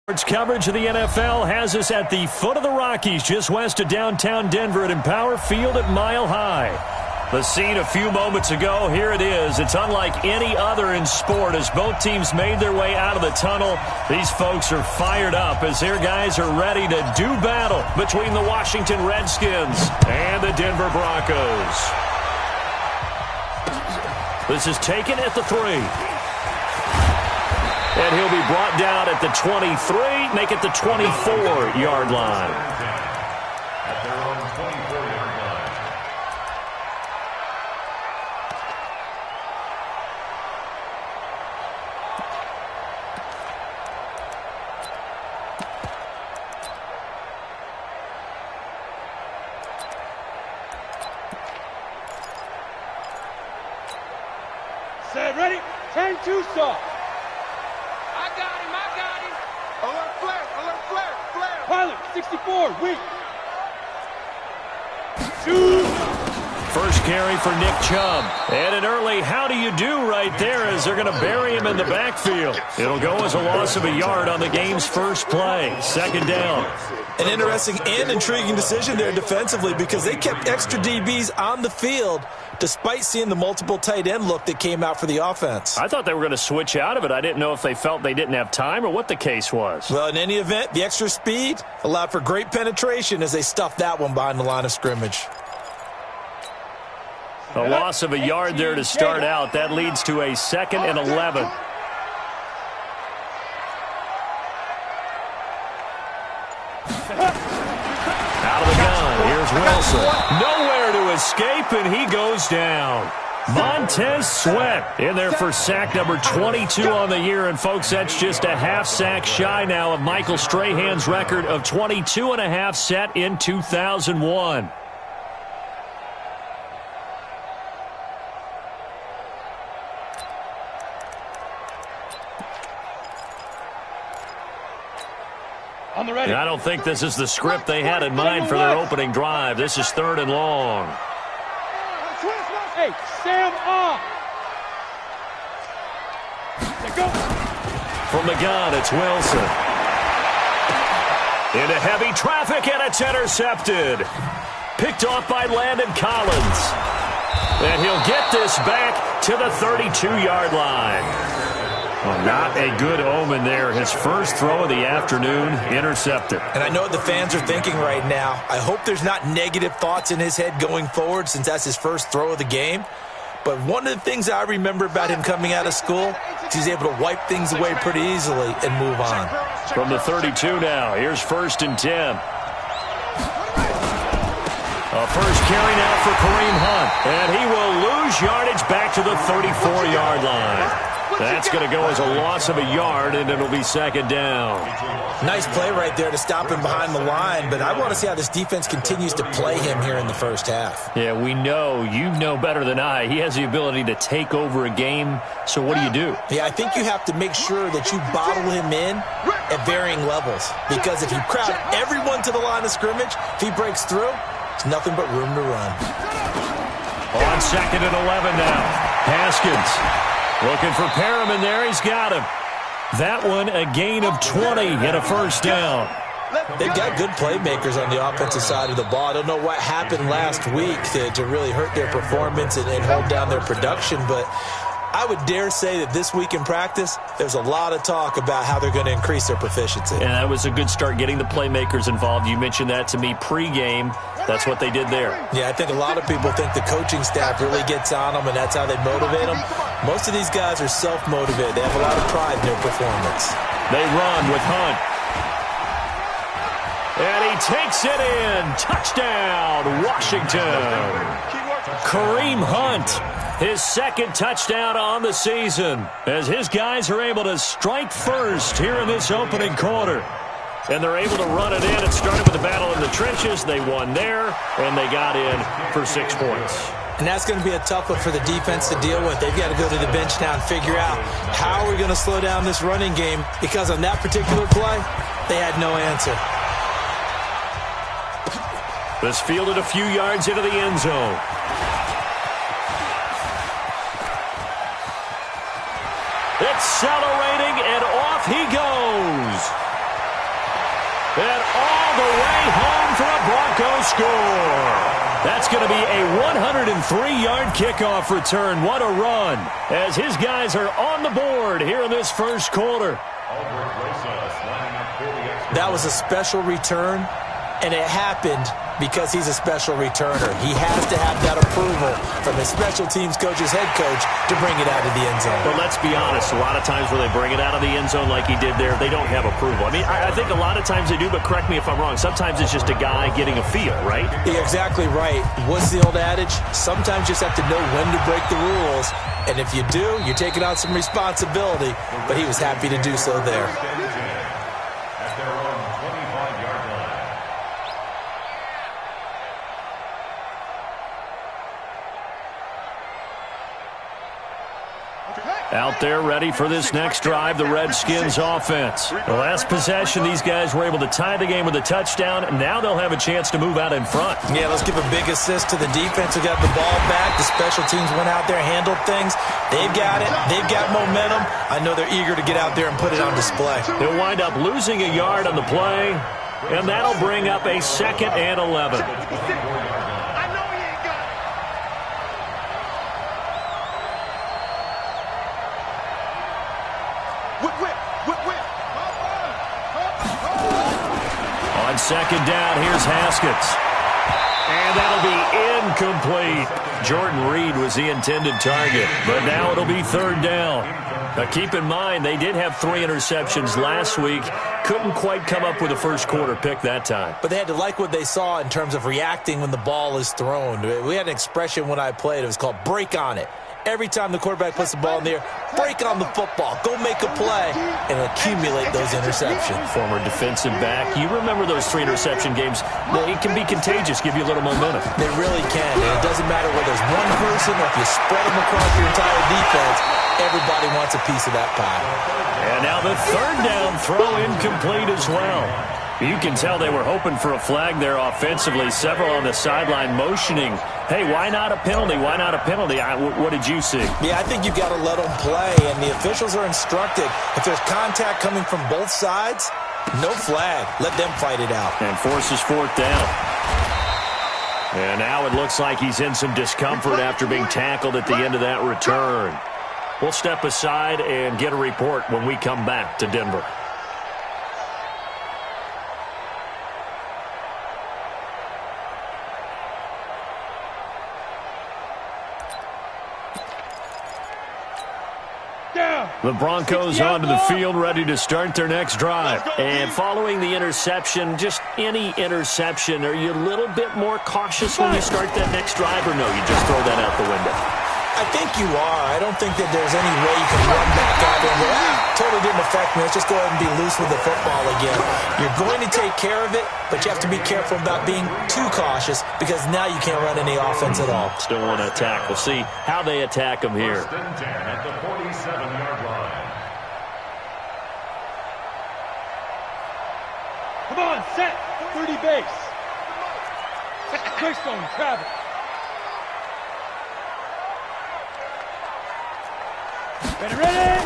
Coverage of the NFL has us at the foot of the Rockies, just west of downtown Denver at Empower Field at Mile High. The scene a few moments ago, here it is. It's unlike any other in sport as both teams made their way out of the tunnel. These folks are fired up as their guys are ready to do battle between the Washington Redskins and the Denver Broncos. This is taken at the 3. And he'll be brought down at the 23, make it the 24-yard line. At their own 24-yard line. Set, ready? 10-2 stop. Pilot, 64, weak. First carry for Nick Chubb. And an early how do you do right there as they're going to bury him in the backfield. It'll go as a loss of a yard on the game's first play. Second down. An interesting and intriguing decision there defensively because they kept extra DBs on the field despite seeing the multiple tight end look that came out for the offense. I thought they were going to switch out of it. I didn't know if they felt they didn't have time or what the case was. Well, in any event, the extra speed allowed for great penetration as they stuffed that one behind the line of scrimmage. A loss of a yard there to start out. That leads to a 2nd and 11. Out of the gun. Here's Wilson. Nowhere to escape, and he goes down. Montez Sweat in there for sack number 22 on the year. And, folks, that's just a half sack shy now of Michael Strahan's record of 22 and a half set in 2001. And I don't think this is the script they had in mind for their opening drive. This is 3rd and long. Hey, Sam off. From the gun, it's Wilson. Into heavy traffic, and it's intercepted. Picked off by Landon Collins. And he'll get this back to the 32-yard line. Well, not a good omen there. His first throw of the afternoon intercepted. And I know what the fans are thinking right now. I hope there's not negative thoughts in his head going forward since that's his first throw of the game. But one of the things I remember about him coming out of school is he's able to wipe things away pretty easily and move on. From the 32 now, here's 1st and 10. A first carry now for Kareem Hunt. And he will lose yardage back to the 34-yard line. That's going to go as a loss of a yard, and it'll be 2nd down. Nice play right there to stop him behind the line, but I want to see how this defense continues to play him here in the first half. Yeah, we know. You know better than I. He has the ability to take over a game, so what do? Yeah, I think you have to make sure that you bottle him in at varying levels, because if you crowd everyone to the line of scrimmage, if he breaks through, it's nothing but room to run. On 2nd and 11 now. Haskins. Looking for Perriman there. He's got him. That one, a gain of 20 and a first down. They've got good playmakers on the offensive side of the ball. I don't know what happened last week to really hurt their performance and hold down their production, but I would dare say that this week in practice, there's a lot of talk about how they're going to increase their proficiency. And that was a good start getting the playmakers involved. You mentioned that to me pregame. That's what they did there. Yeah, I think a lot of people think the coaching staff really gets on them, and that's how they motivate them. Most of these guys are self-motivated. They have a lot of pride in their performance. They run with Hunt. And he takes it in. Touchdown, Washington. Kareem Hunt, his 2nd touchdown on the season, as his guys are able to strike first here in this opening quarter. And they're able to run it in. It started with the battle in the trenches. They won there, and they got in for 6 points. And that's going to be a tough one for the defense to deal with. They've got to go to the bench now and figure out how are we going to slow down this running game, because on that particular play, they had no answer. This fielded a few yards into the end zone. Accelerating, and off he goes. That's going to be a 103-yard kickoff return. What a run as his guys are on the board here in this first quarter. That was a special return, and it happened because he's a special returner. He has to have that approval from his special teams coach's head coach to bring it out of the end zone. But let's be honest, a lot of times when they bring it out of the end zone like he did there, they don't have approval. I mean, I think a lot of times they do, but correct me if I'm wrong. Sometimes it's just a guy getting a feel, right? You're exactly right. What's the old adage? Sometimes you just have to know when to break the rules. And if you do, you're taking on some responsibility. But he was happy to do so there. At their own 25-yard line. Out there ready for this next drive, the Redskins offense. The last possession, these guys were able to tie the game with a touchdown. Now they'll have a chance to move out in front. Yeah, let's give a big assist to the defense who got the ball back. The special teams went out there, handled things. They've got it. They've got momentum. I know they're eager to get out there and put it on display. They'll wind up losing a yard on the play, and that'll bring up a 2nd and 11. On 2nd down, here's Haskins. And that'll be incomplete. Jordan Reed was the intended target, but now it'll be 3rd down. Now keep in mind, they did have 3 interceptions last week. Couldn't quite come up with a first quarter pick that time. But they had to like what they saw in terms of reacting when the ball is thrown. We had an expression when I played. It was called break on it. Every time the quarterback puts the ball in the air, break on the football. Go make a play and accumulate those interceptions. Former defensive back. You remember those 3 interception games. It can be contagious, give you a little momentum. They really can. And it doesn't matter whether it's one person or if you spread them across your entire defense. Everybody wants a piece of that pie. And now the 3rd down throw incomplete as well. You can tell they were hoping for a flag there offensively. Several on the sideline motioning, hey, why not a penalty? Why not a penalty? What did you see? Yeah, I think you've got to let them play, and the officials are instructed. If there's contact coming from both sides, no flag. Let them fight it out. And forces 4th down. And now it looks like he's in some discomfort after being tackled at the end of that return. We'll step aside and get a report when we come back to Denver. The Broncos onto the field, ready to start their next drive. And following the interception, just any interception, are you a little bit more cautious when you start that next drive, or no, you just throw that out the window? I think you are. I don't think that there's any way you can run back out there and go, totally didn't affect me. Let's just go ahead and be loose with the football again. You're going to take care of it, but you have to be careful about being too cautious because now you can't run any offense at all. Still want to attack. We'll see how they attack them here. 1st and 10 at the 47-yard line. Come on, set. 30 base. Quick zone, travel. Ready?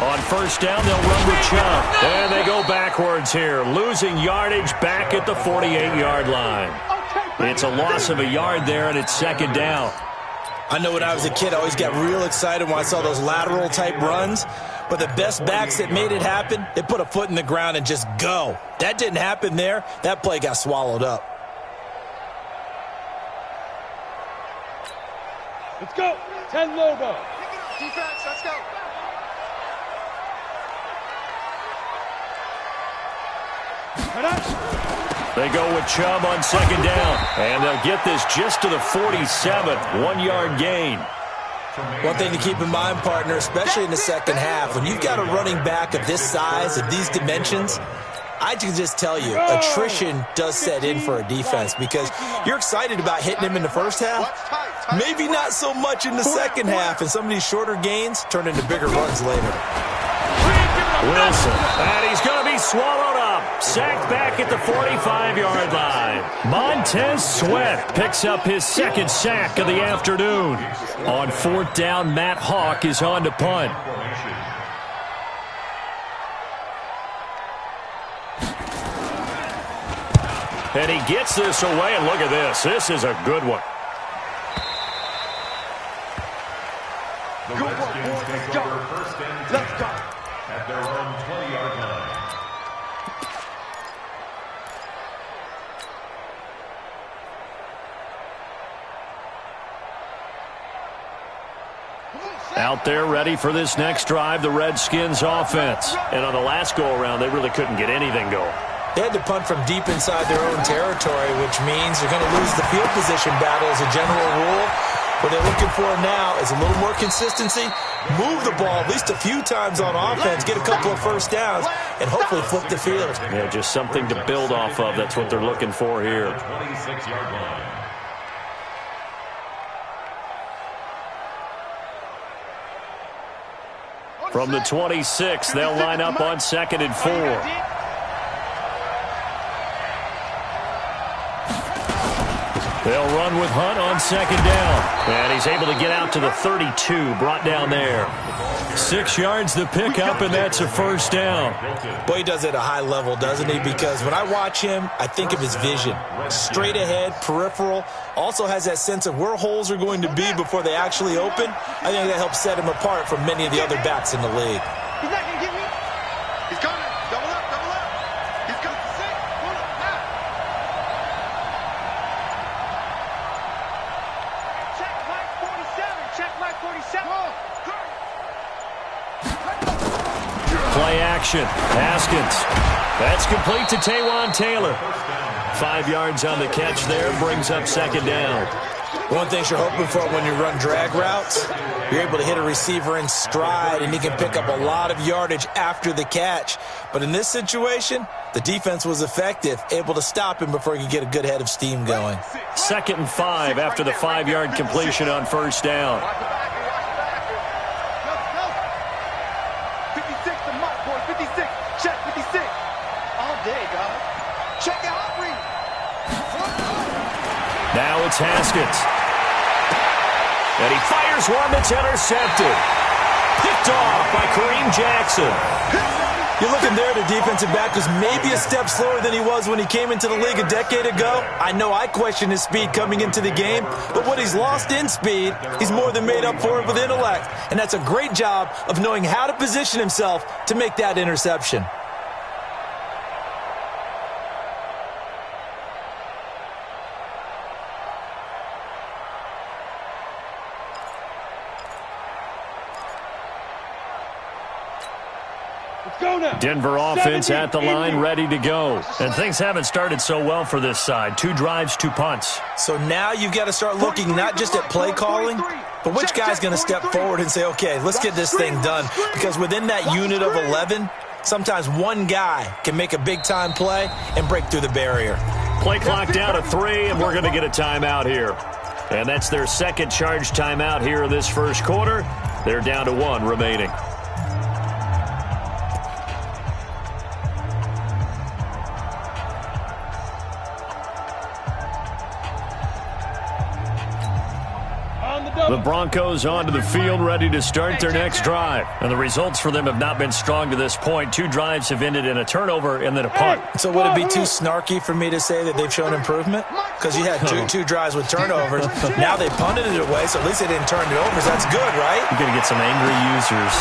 On 1st down, they'll run with Chubb. And they go backwards here, losing yardage back at the 48-yard line. It's a loss of a yard there, and it's 2nd down. I know when I was a kid, I always got real excited when I saw those lateral-type runs. But the best backs that made it happen, they put a foot in the ground and just go. That didn't happen there. That play got swallowed up. Let's go. 10 logo. Defense, let's go. They go with Chubb on 2nd down. And they'll get this just to the 47, 1-yard gain. One thing to keep in mind, partner, especially in the second half, when you've got a running back of this size, of these dimensions, I can just tell you, attrition does set in for a defense because you're excited about hitting him in the first half. Maybe not so much in the second half, and some of these shorter gains turn into bigger runs later. Wilson, and he's going to be swallowed up. Sacked back at the 45-yard line. Montez Sweat picks up his 2nd sack of the afternoon. On 4th down, Matt Hawk is on to punt. And he gets this away, and look at this. This is a good one. The Redskins take over first and 10 at their own 20-yard line. Out there ready for this next drive, the Redskins offense. And on the last go-around, they really couldn't get anything going. They had to punt from deep inside their own territory, which means they're going to lose the field position battle as a general rule. What they're looking for now is a little more consistency, move the ball at least a few times on offense, get a couple of first downs, and hopefully flip the field. Yeah, just something to build off of. That's what they're looking for here. 26-yard line. From the 26, they'll line up on 2nd and 4. They'll run with Hunt on 2nd down. And he's able to get out to the 32, brought down there. 6 yards the pickup, and that's a first down. Boy, he does it at a high level, doesn't he? Because when I watch him, I think of his vision. Straight ahead, peripheral. Also has that sense of where holes are going to be before they actually open. I think that helps set him apart from many of the other backs in the league. He's not going to get me. He's coming. Double up, double up. He's coming to 6. Pull up, now. Check Mike 47. Check Mike 47. Play action. Haskins. That's complete to Taywan Taylor. 5 yards on the catch there. Brings up 2nd down. One thing you're hoping for when you run drag routes, you're able to hit a receiver in stride, and he can pick up a lot of yardage after the catch. But in this situation, the defense was effective, able to stop him before he could get a good head of steam going. 2nd and 5 after the 5-yard completion on first down. 56 to Mike, boy. 56. Check 56. All day, dog. Check it out, Reed. Now it's Haskins. And he fires one that's intercepted. Picked off by Kareem Jackson. You're looking there at a defensive back who's maybe a step slower than he was when he came into the league a decade ago. I know I questioned his speed coming into the game, but what he's lost in speed, he's more than made up for it with intellect. And that's a great job of knowing how to position himself to make that interception. Denver offense at the line, ready to go. And things haven't started so well for this side. 2 drives, 2 punts. So now you've got to start looking not just at play calling, but which guy's going to step forward and say, okay, let's get this thing done. Because within that unit of 11, sometimes one guy can make a big-time play and break through the barrier. Play clock down to 3, and we're going to get a timeout here. And that's their second charge timeout here in this first quarter. They're down to 1 remaining. The Broncos onto the field, ready to start their next drive. And the results for them have not been strong to this point. 2 drives have ended in a turnover and then a punt. So would it be too snarky for me to say that they've shown improvement? Because you had two drives with turnovers. Now they punted it away, so at least they didn't turn it over. So that's good, right? You're going to get some angry users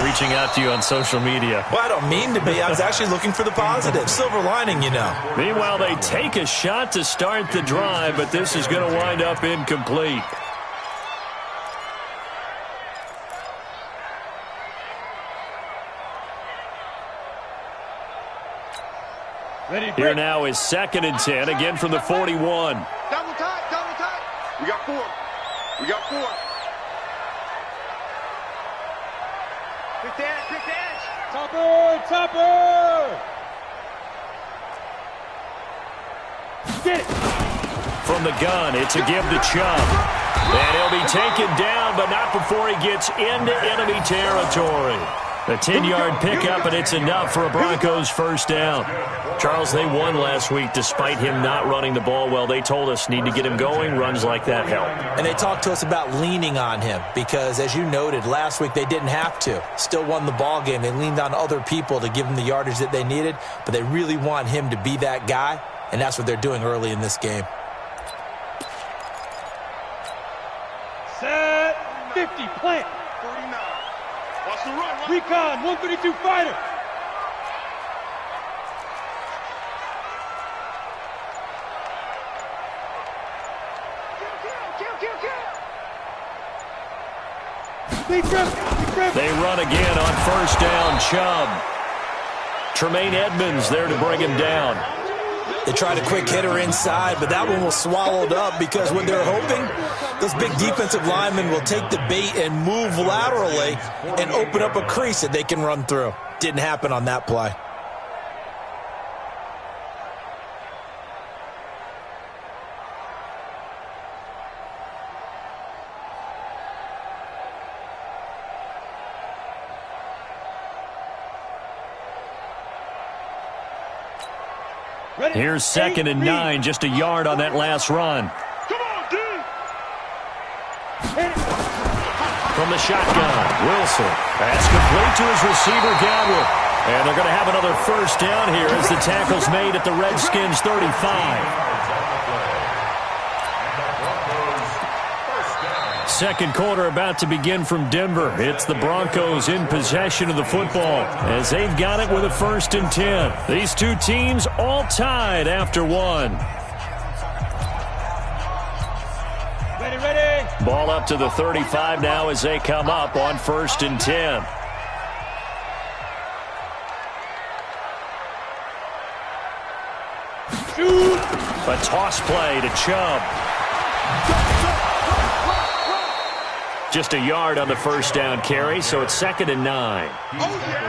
reaching out to you on social media. Well, I don't mean to be. I was actually looking for the positive. Silver lining, you know. Meanwhile, they take a shot to start the drive, but this is going to wind up incomplete. Here now is 2nd and 10, again from the 41. Double tight, double tight. We got 4. We got 4. Quick edge, quick edge. Topper, topper. Get it. From the gun, it's a give to Chubb. And he'll be taken down, but not before he gets into enemy territory. A 10-yard pickup, and it's enough for a Broncos first down. Charles, they won last week despite him not running the ball well. They told us need to get him going. Runs like that help. And they talked to us about leaning on him because, as you noted, last week they didn't have to. Still won the ball game. They leaned on other people to give them the yardage that they needed, but they really want him to be that guy. and that's what they're doing early in this game. Set 50, plant. 49. Watch the run. Recon, 132 fighter. They run again on first down. Chubb. Tremaine Edmonds there to bring him down. They tried a quick hitter inside, but that one was swallowed up because what they're hoping, those big defensive linemen will take the bait and move laterally and open up a crease that they can run through. Didn't happen on that play. Here's 2nd and 9, just a yard on that last run. Come on, D. From the shotgun, Wilson. Pass complete to his receiver, Godwin. And they're going to have another first down here as the tackle's made at the Redskins 35. Second quarter about to begin from Denver. It's the Broncos in possession of the football as they've got it with a 1st and 10. These two teams all tied after one. Ready. Ball up to the 35 now as they come up on 1st and 10. A toss play to Chubb. Just a yard on the first down carry, so it's 2nd and 9.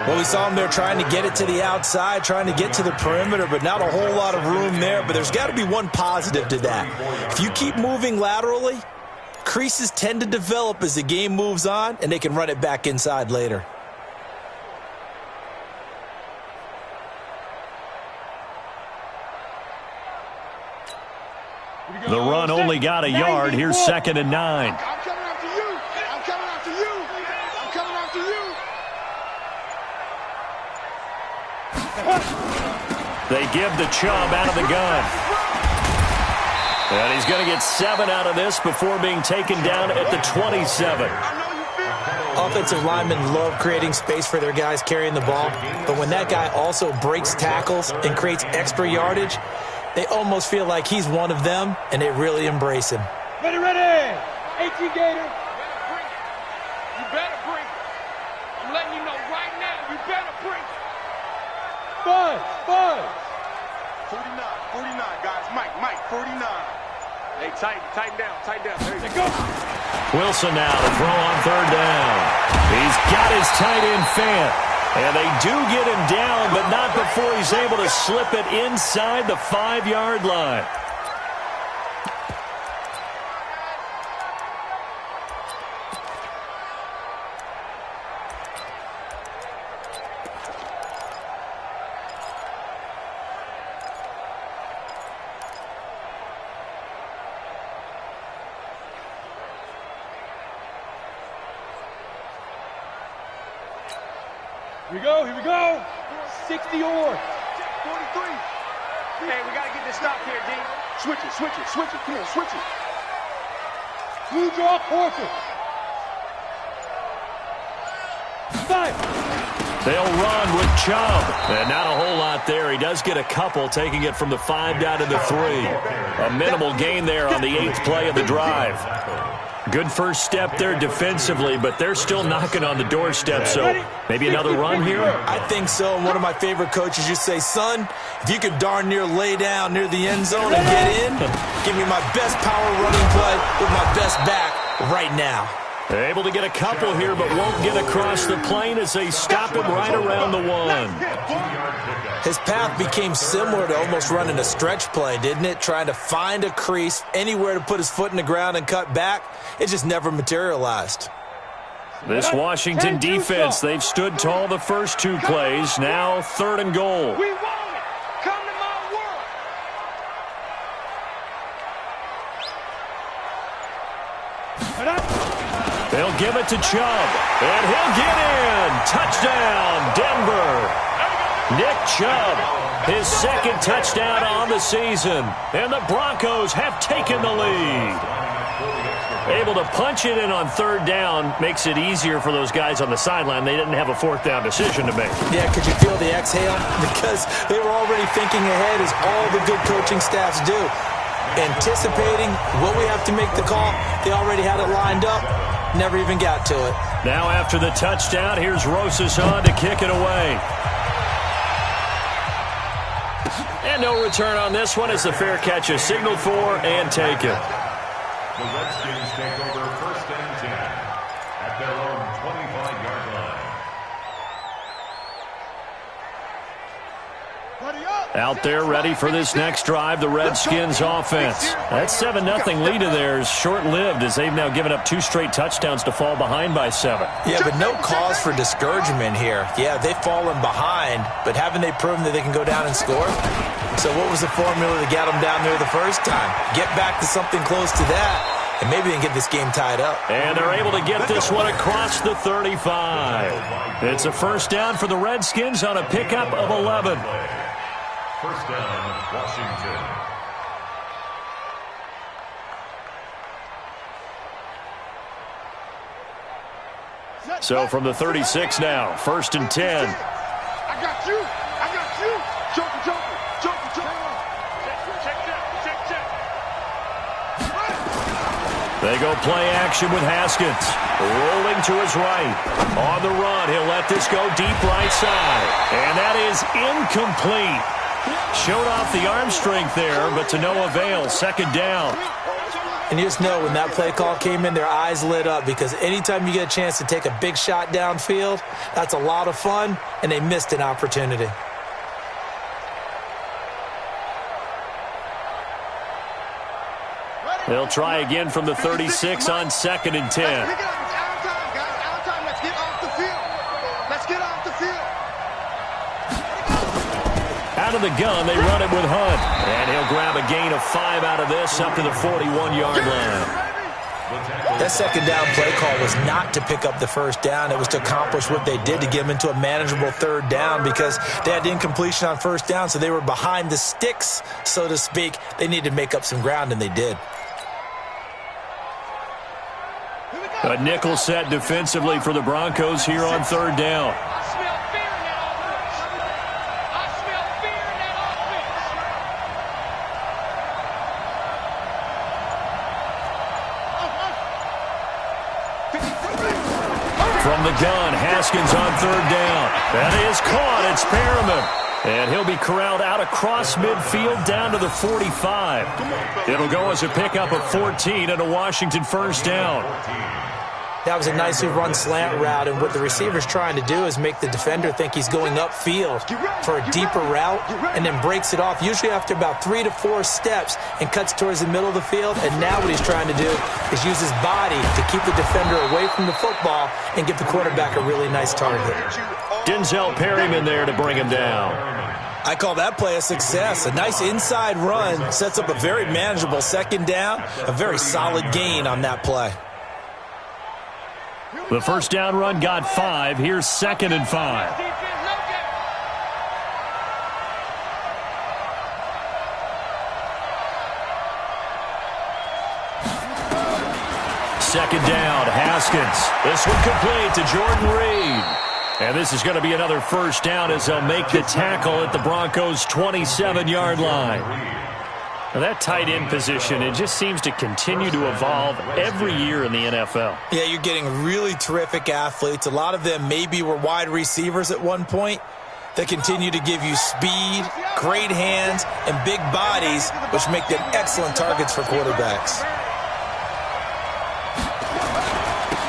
Well, we saw them there trying to get it to the outside, trying to get to the perimeter, but not a whole lot of room there. But there's got to be one positive to that. If you keep moving laterally, creases tend to develop as the game moves on, and they can run it back inside later. The run only got a yard. Here's 2nd and 9. I'm coming after you. I'm coming after you. I'm coming after you. They give the Chubb out of the gun. And he's going to get 7 out of this before being taken down at the 27. Offensive linemen love creating space for their guys carrying the ball, but when that guy also breaks tackles and creates extra yardage, they almost feel like he's one of them, and they really embrace him. Ready. 18 Gator. You better bring it. I'm letting you know right now, you better bring it. Buzz. 49, guys. Mike, 49. Hey, tighten down. There you Go. Wilson now to throw on 3rd down. He's got his tight end Fant. And they do get him down, but not before he's able to slip it inside the 5-yard line. Here we go. 60 or 43. Hey, we got to get this stop here, D. Switch it. Come on, switch it. Blue draw, forfeit. 5. They'll run with Chubb. And not a whole lot there. He does get a couple, taking it from the 5 down to the 3. A minimal gain there on the 8th play of the drive. Good first step there defensively, but they're still knocking on the doorstep, so maybe another run here? I think so. One of my favorite coaches used to say, son, if you could darn near lay down near the end zone and get in, give me my best power running play with my best back right now. They're able to get a couple here, but won't get across the plane as they stop him right around the 1. His path became similar to almost running a stretch play, didn't it? Trying to find a crease, anywhere to put his foot in the ground and cut back. It just never materialized. This Washington defense, they've stood tall the first 2 plays. Now 3rd and goal. We want it. Come to my world. They'll give it to Chubb, and he'll get in. Touchdown, Denver. Nick Chubb, his second touchdown on the season. And the Broncos have taken the lead. Able to punch it in on third down makes it easier for those guys on the sideline. They didn't have a fourth down decision to make. Yeah, could you feel the exhale? Because they were already thinking ahead, as all the good coaching staffs do. Anticipating what we have to make the call. They already had it lined up. Never even got to it. Now after the touchdown, here's Rosas on to kick it away. And no return on this one as the fair catch is signaled for and taken. The Redskins take over first and 10 at their own 25-yard line. Out there ready for this next drive, the Redskins offense. That 7-0 lead of theirs short-lived as they've now given up 2 straight touchdowns to fall behind by 7. Yeah, but no cause for discouragement here. Yeah, they've fallen behind, but haven't they proven that they can go down and score? So what was the formula to get them down there the first time? Get back to something close to that, and maybe they can get this game tied up. And they're able to get this one across the 35. It's a first down for the Redskins on a pickup of 11. First down, Washington. So from the 36 now, first and 10. I got you. I got you. Joker. They go play action with Haskins. Rolling to his right. On the run, he'll let this go deep right side. And that is incomplete. Showed off the arm strength there, but to no avail. Second down. And you just know when that play call came in, their eyes lit up, because anytime you get a chance to take a big shot downfield, that's a lot of fun, and they missed an opportunity. They'll try again from the 36 on second and 10. Out of time. Let's get off the field. Out of the gun, they run it with Hunt. And he'll grab a gain of 5 out of this up to the 41-yard line. That second down play call was not to pick up the first down. It was to accomplish what they did, to get them into a manageable third down, because they had incompletion on first down, so they were behind the sticks, so to speak. They needed to make up some ground, and they did. A nickel set defensively for the Broncos here on third down. From the gun, Haskins on third down. That is caught. It's Perriman. And he'll be corralled out across midfield down to the 45. It'll go as a pickup of 14 and a Washington first down. That was a nicely run slant route, and what the receiver's trying to do is make the defender think he's going upfield for a deeper route, and then breaks it off, usually after about 3 to 4 steps, and cuts towards the middle of the field. And now what he's trying to do is use his body to keep the defender away from the football and give the quarterback a really nice target. Denzel Perryman there to bring him down. I call that play a success. A nice inside run sets up a very manageable second down, a very solid gain on that play. The first down run got 5. Here's second and 5. Second down, Haskins. This one complete to Jordan Reed. And this is going to be another first down as they'll make the tackle at the Broncos' 27-yard line. Now that tight end position, it just seems to continue to evolve every year in the NFL. Yeah, you're getting really terrific athletes. A lot of them maybe were wide receivers at one point. They continue to give you speed, great hands, and big bodies, which make them excellent targets for quarterbacks.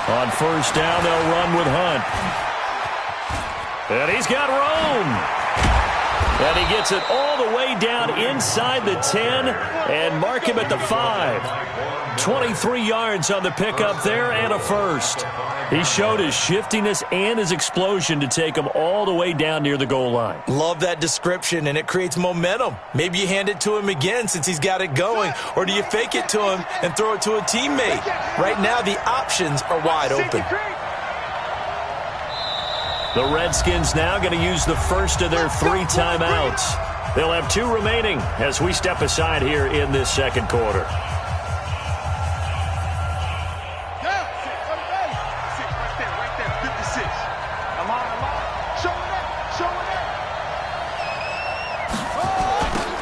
On first down, they'll run with Hunt. And he's got Rome. And he gets it all the way down inside the 10 and mark him at the 5. 23 yards on the pickup there and a first. He showed his shiftiness and his explosion to take him all the way down near the goal line. Love that description, and it creates momentum. Maybe you hand it to him again since he's got it going, or do you fake it to him and throw it to a teammate? Right now, the options are wide open. The Redskins now going to use the first of their 3 timeouts. They'll have 2 remaining as we step aside here in this second quarter.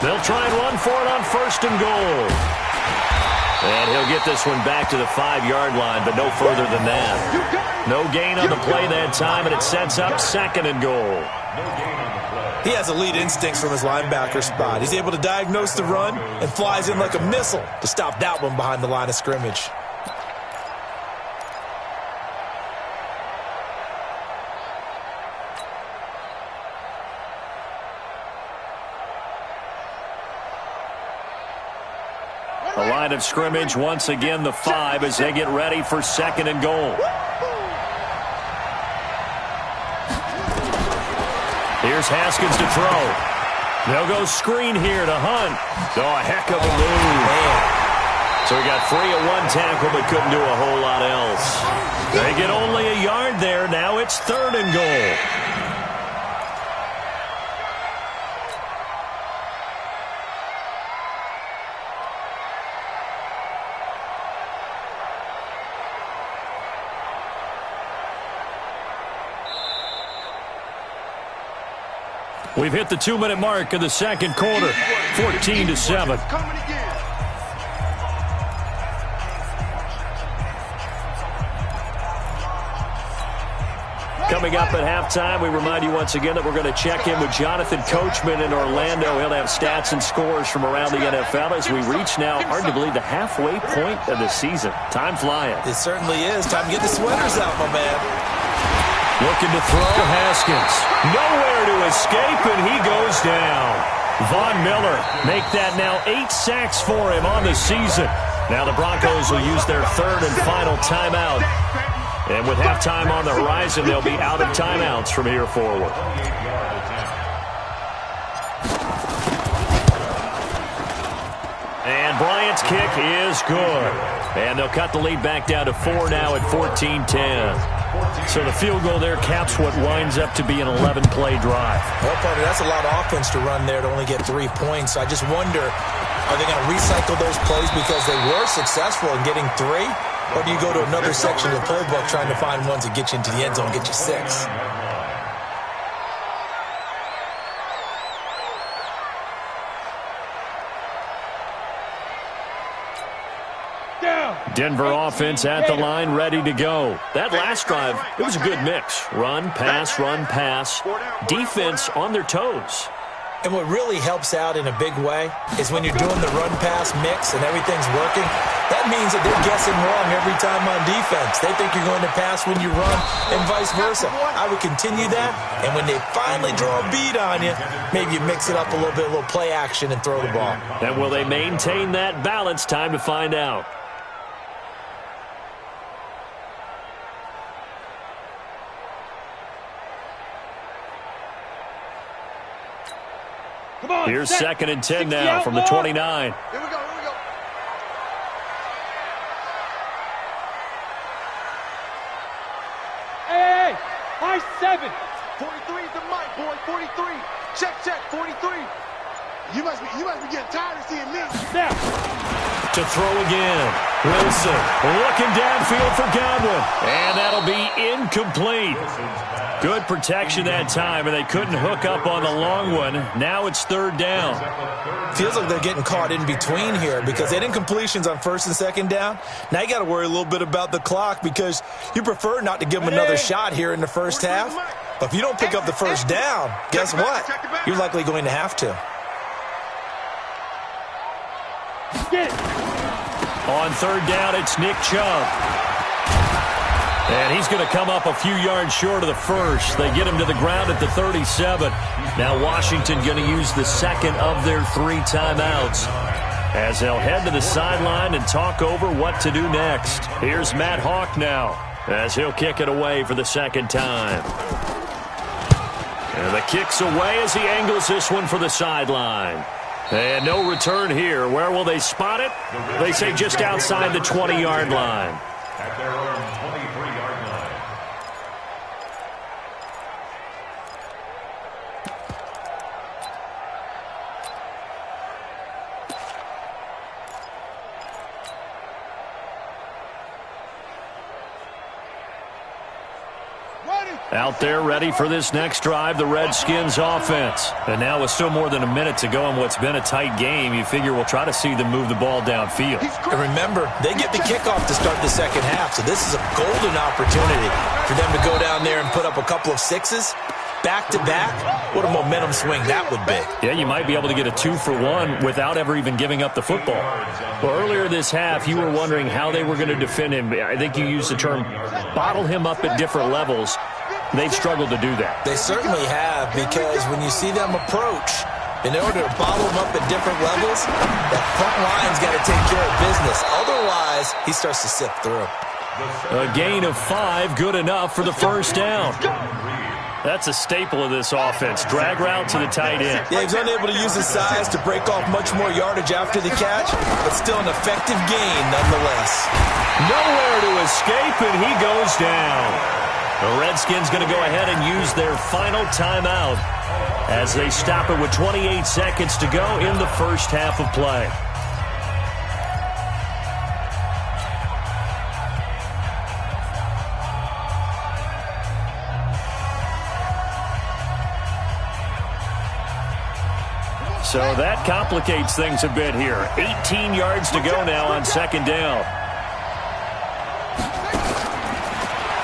They'll try and run for it on 1st and goal. And he'll get this one back to the 5-yard line, but no further than that. No gain on the play that time, and it sets up 2nd and goal. He has elite instincts from his linebacker spot. He's able to diagnose the run and flies in like a missile to stop that one behind the line of scrimmage. The line of scrimmage, once again, the 5 as they get ready for 2nd and goal. Here's Haskins to throw. They'll go screen here to Hunt. Oh, a heck of a move. So he got free of 1 tackle but couldn't do a whole lot else. They get only a yard there. Now it's 3rd and goal. We've hit the 2-minute mark of the second quarter, 14-7. Coming up at halftime, we remind you once again that we're going to check in with Jonathan Coachman in Orlando. He'll have stats and scores from around the NFL as we reach now, hard to believe, the halfway point of the season. Time flying. It certainly is. Time to get the sweaters out, my man. Looking to throw, Haskins. Nowhere to escape, and he goes down. Von Miller make that now 8 sacks for him on the season. Now the Broncos will use their 3rd and final timeout. And with halftime on the horizon, they'll be out of timeouts from here forward. And Bryant's kick is good. And they'll cut the lead back down to 4 now at 14-10. So the field goal there caps what winds up to be an 11-play drive. Well, partner, that's a lot of offense to run there to only get 3 points. I just wonder, are they going to recycle those plays because they were successful in getting 3? Or do you go to another section of the playbook trying to find ones that get you into the end zone, get you 6? Denver offense at the line, ready to go. That last drive, it was a good mix. Run, pass, defense on their toes. And what really helps out in a big way is when you're doing the run-pass mix and everything's working, that means that they're guessing wrong every time on defense. They think you're going to pass when you run and vice versa. I would continue that, and when they finally draw a bead on you, maybe you mix it up a little bit, a little play action, and throw the ball. And will they maintain that balance? Time to find out. Here's 2nd and 10 now from the 29. Here we go. Hey, high 7. 43 is the mic, boy. 43. Check. 43. You must be getting tired of seeing me. Now. To throw again. Wilson looking downfield for Godwin. And that'll be incomplete. Good protection that time, and they couldn't hook up on the long one. Now it's 3rd down. Feels like they're getting caught in between here because they had incompletions on 1st and 2nd down. Now you got to worry a little bit about the clock because you prefer not to give them another shot here in the first half. But if you don't pick up the 1st down, guess what? You're likely going to have to. On 3rd down, it's Nick Chubb. And he's going to come up a few yards short of the first. They get him to the ground at the 37. Now Washington going to use the 2nd of their 3 timeouts as they'll head to the sideline and talk over what to do next. Here's Matt Hawk now as he'll kick it away for the 2nd time. And the kick's away as he angles this one for the sideline. And no return here. Where will they spot it? They say just outside the 20-yard line. At their own 23-yard line. Out there ready for this next drive, the Redskins offense. And now with still more than a minute to go in what's been a tight game, you figure we'll try to see them move the ball downfield. And remember, they get the kickoff to start the second half, so this is a golden opportunity for them to go down there and put up a couple of sixes. Back-to-back, what a momentum swing that would be. Yeah, you might be able to get a 2-for-1 without ever even giving up the football. Well, earlier this half, you were wondering how they were going to defend him. I think you used the term bottle him up at different levels. They've struggled to do that. They certainly have, because when you see them approach, in order to bottle him up at different levels, that front line's got to take care of business. Otherwise, he starts to sift through. A gain of 5, good enough for the first down. That's a staple of this offense. Drag route to the tight end. Yeah, he's unable to use his size to break off much more yardage after the catch, but still an effective gain nonetheless. Nowhere to escape, and he goes down. The Redskins going to go ahead and use their final timeout as they stop it with 28 seconds to go in the first half of play. So that complicates things a bit here. 18 yards to go now on second down.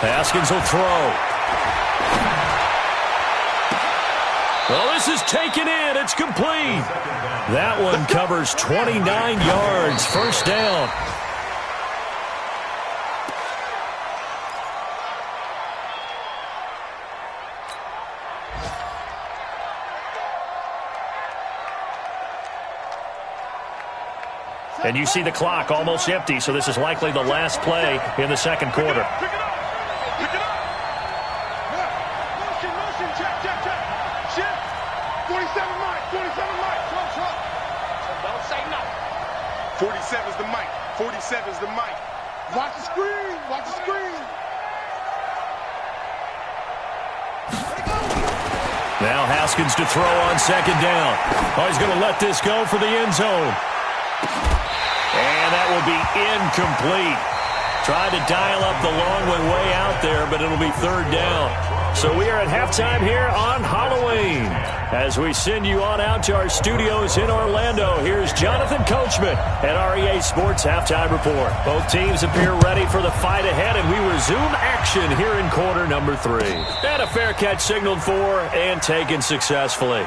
Haskins will throw. Well, this is taken in. It's complete. That one covers 29 yards. First down. And you see the clock almost empty, so this is likely the last play in the second quarter. Pick it up. Pick it up. Motion, check. Shift. 47 Mike. Don't say no. 47's the mic. 47's the mic. Watch the screen. Now Haskins to throw on second down. Oh, he's going to let this go for the end zone. And that will be incomplete. Tried to dial up the long one way out there, but it'll be third down. So we are at halftime here on Halloween. As we send you on out to our studios in Orlando, here's Jonathan Coachman at REA Sports Halftime Report. Both teams appear ready for the fight ahead, and we resume action here in quarter number 3. And a fair catch signaled for and taken successfully.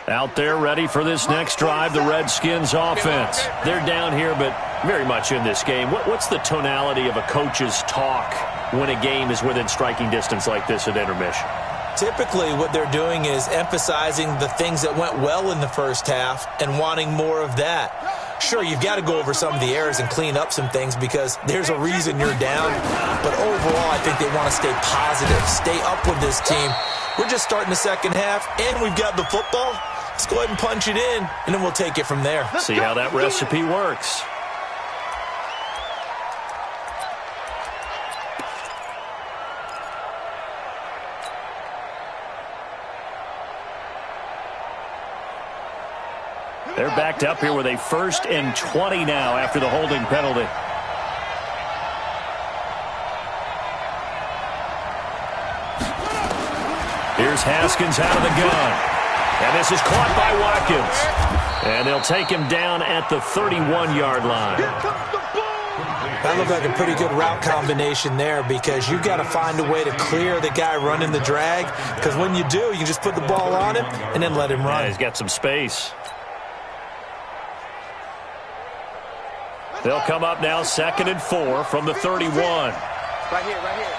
Out there ready for this next drive, the Redskins offense. They're down here, but very much in this game. What's the tonality of a coach's talk when a game is within striking distance like this at intermission? Typically, what they're doing is emphasizing the things that went well in the first half and wanting more of that. Sure, you've got to go over some of the errors and clean up some things because there's a reason you're down. But overall, I think they want to stay positive, stay up with this team. We're just starting the second half, and we've got the football. Let's go ahead and punch it in, and then we'll take it from there. See how that recipe works. They're backed up here with a 1st and 20 now after the holding penalty. Here's Haskins out of the gun. And this is caught by Watkins. And they'll take him down at the 31-yard line. That looked like a pretty good route combination there, because you've got to find a way to clear the guy running the drag, because when you do, you just put the ball on him and then let him run. Yeah, he's got some space. They'll come up now 2nd and 4 from the 31. Right here, right here.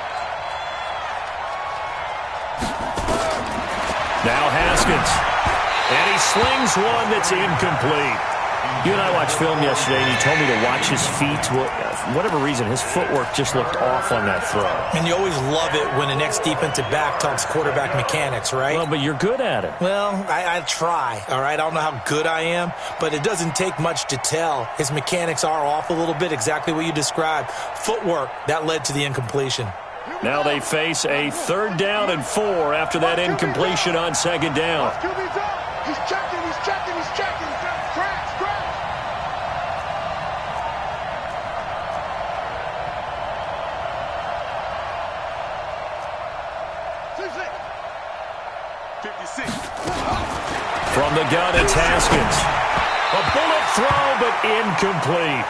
Now Haskins. And he slings one that's incomplete. You and I watched film yesterday, and you told me to watch his feet. For whatever reason, his footwork just looked off on that throw. And you always love it when the next defensive back talks quarterback mechanics, right? Well, but you're good at it. Well, I try, all right? I don't know how good I am, but it doesn't take much to tell. His mechanics are off a little bit, exactly what you described. Footwork, that led to the incompletion. Now they face a 3rd down and 4 after that incompletion on 2nd down. He's checking, he's checking, he's checking. Crash, crash. From the gun, it's Haskins. A bullet throw, but incomplete.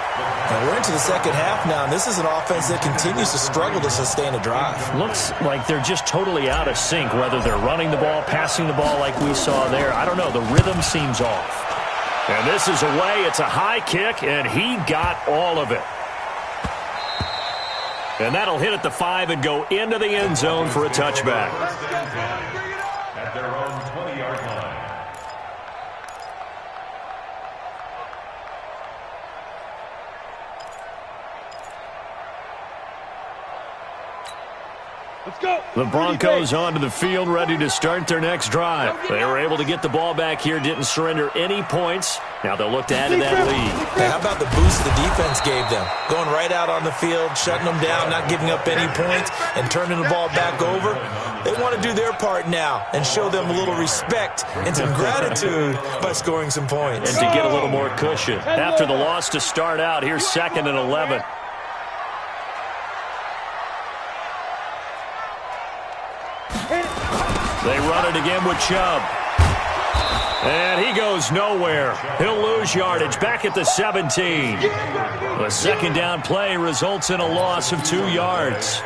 And we're into the second half now, and this is an offense that continues to struggle to sustain a drive. Looks like they're just totally out of sync, whether they're running the ball, passing the ball like we saw there. I don't know. The rhythm seems off. And this is away. It's a high kick, and he got all of it. And that'll hit at the 5 and go into the end zone for a touchback. At their own 20-yard line. Let's go. The Broncos onto the field, ready to start their next drive. They were able to get the ball back here, didn't surrender any points. Now they'll look to add to that lead. Hey, how about the boost the defense gave them? Going right out on the field, shutting them down, not giving up any points, and turning the ball back over. They want to do their part now and show them a little respect and some gratitude by scoring some points. And to get a little more cushion. After the loss to start out, here's 2nd and 11. They run it again with Chubb. And he goes nowhere. He'll lose yardage back at the 17. The 2nd down play results in a loss of 2 yards.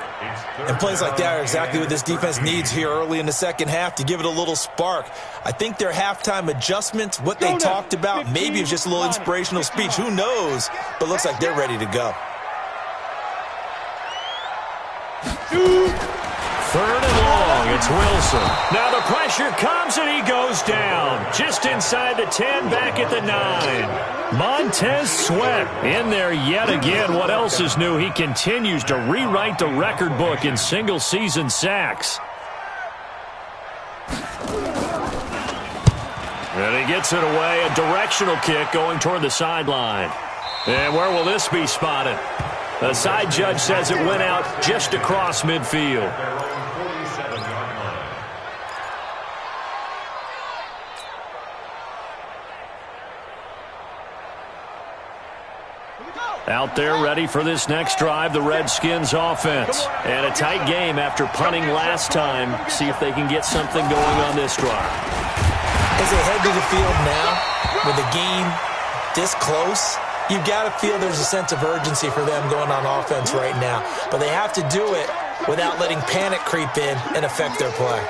And plays like that are exactly what this defense needs here early in the second half to give it a little spark. I think their halftime adjustments, what they talked about, maybe it's just a little inspirational speech. Who knows? But looks like they're ready to go. 3rd and long, it's Wilson. Now the pressure comes and he goes down. Just inside the 10, back at the 9. Montez Sweat in there yet again. What else is new? He continues to rewrite the record book in single-season sacks. And he gets it away, a directional kick going toward the sideline. And where will this be spotted? The side judge says it went out just across midfield. Out there ready for this next drive, the Redskins offense. And a tight game after punting last time. See if they can get something going on this drive. As they head to the field now, with the game this close, you've got to feel there's a sense of urgency for them going on offense right now. But they have to do it without letting panic creep in and affect their play.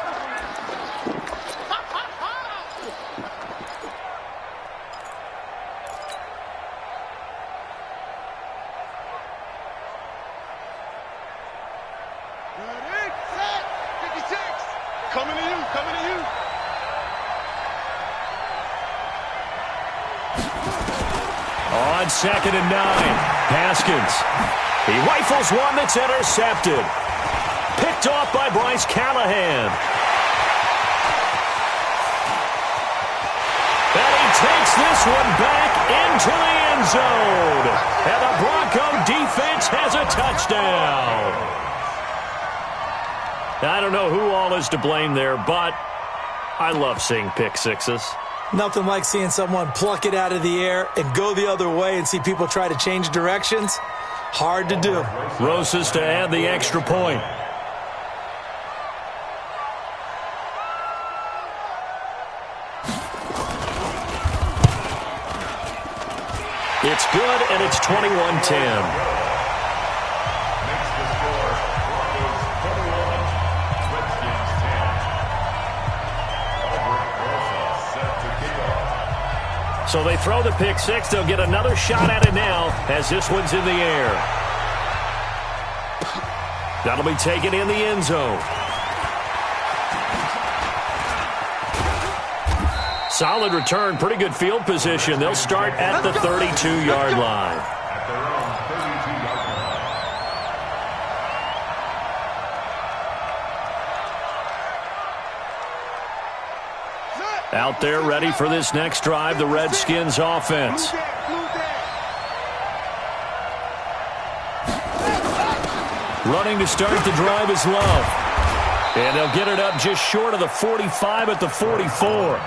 Coming to you, coming to you. On 2nd and 9, Haskins. He rifles one that's intercepted. Picked off by Bryce Callahan. And he takes this one back into the end zone. And the Bronco defense has a touchdown. I don't know who all is to blame there, but I love seeing pick sixes. Nothing like seeing someone pluck it out of the air and go the other way and see people try to change directions. Hard to do. Rosas to add the extra point. It's good, and it's 21-10. So they throw the pick six. They'll get another shot at it now as this one's in the air. That'll be taken in the end zone. Solid return, pretty good field position. They'll start at the 32-yard line. Out there ready for this next drive, the Redskins offense. Running to start the drive is Love. And they'll get it up just short of the 45 at the 44.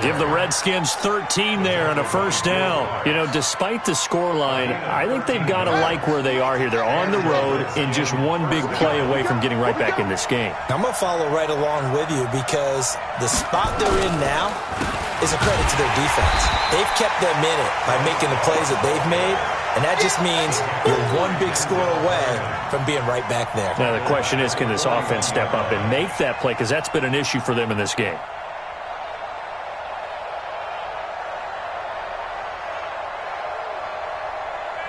Give the Redskins 13 there and a first down. You know, despite the scoreline, I think they've got to like where they are here. They're on the road and just one big play away from getting right back in this game. I'm going to follow right along with you because the spot they're in now is a credit to their defense. They've kept them in it by making the plays that they've made, and that just means you're one big score away from being right back there. Now, the question is, can this offense step up and make that play? Because that's been an issue for them in this game.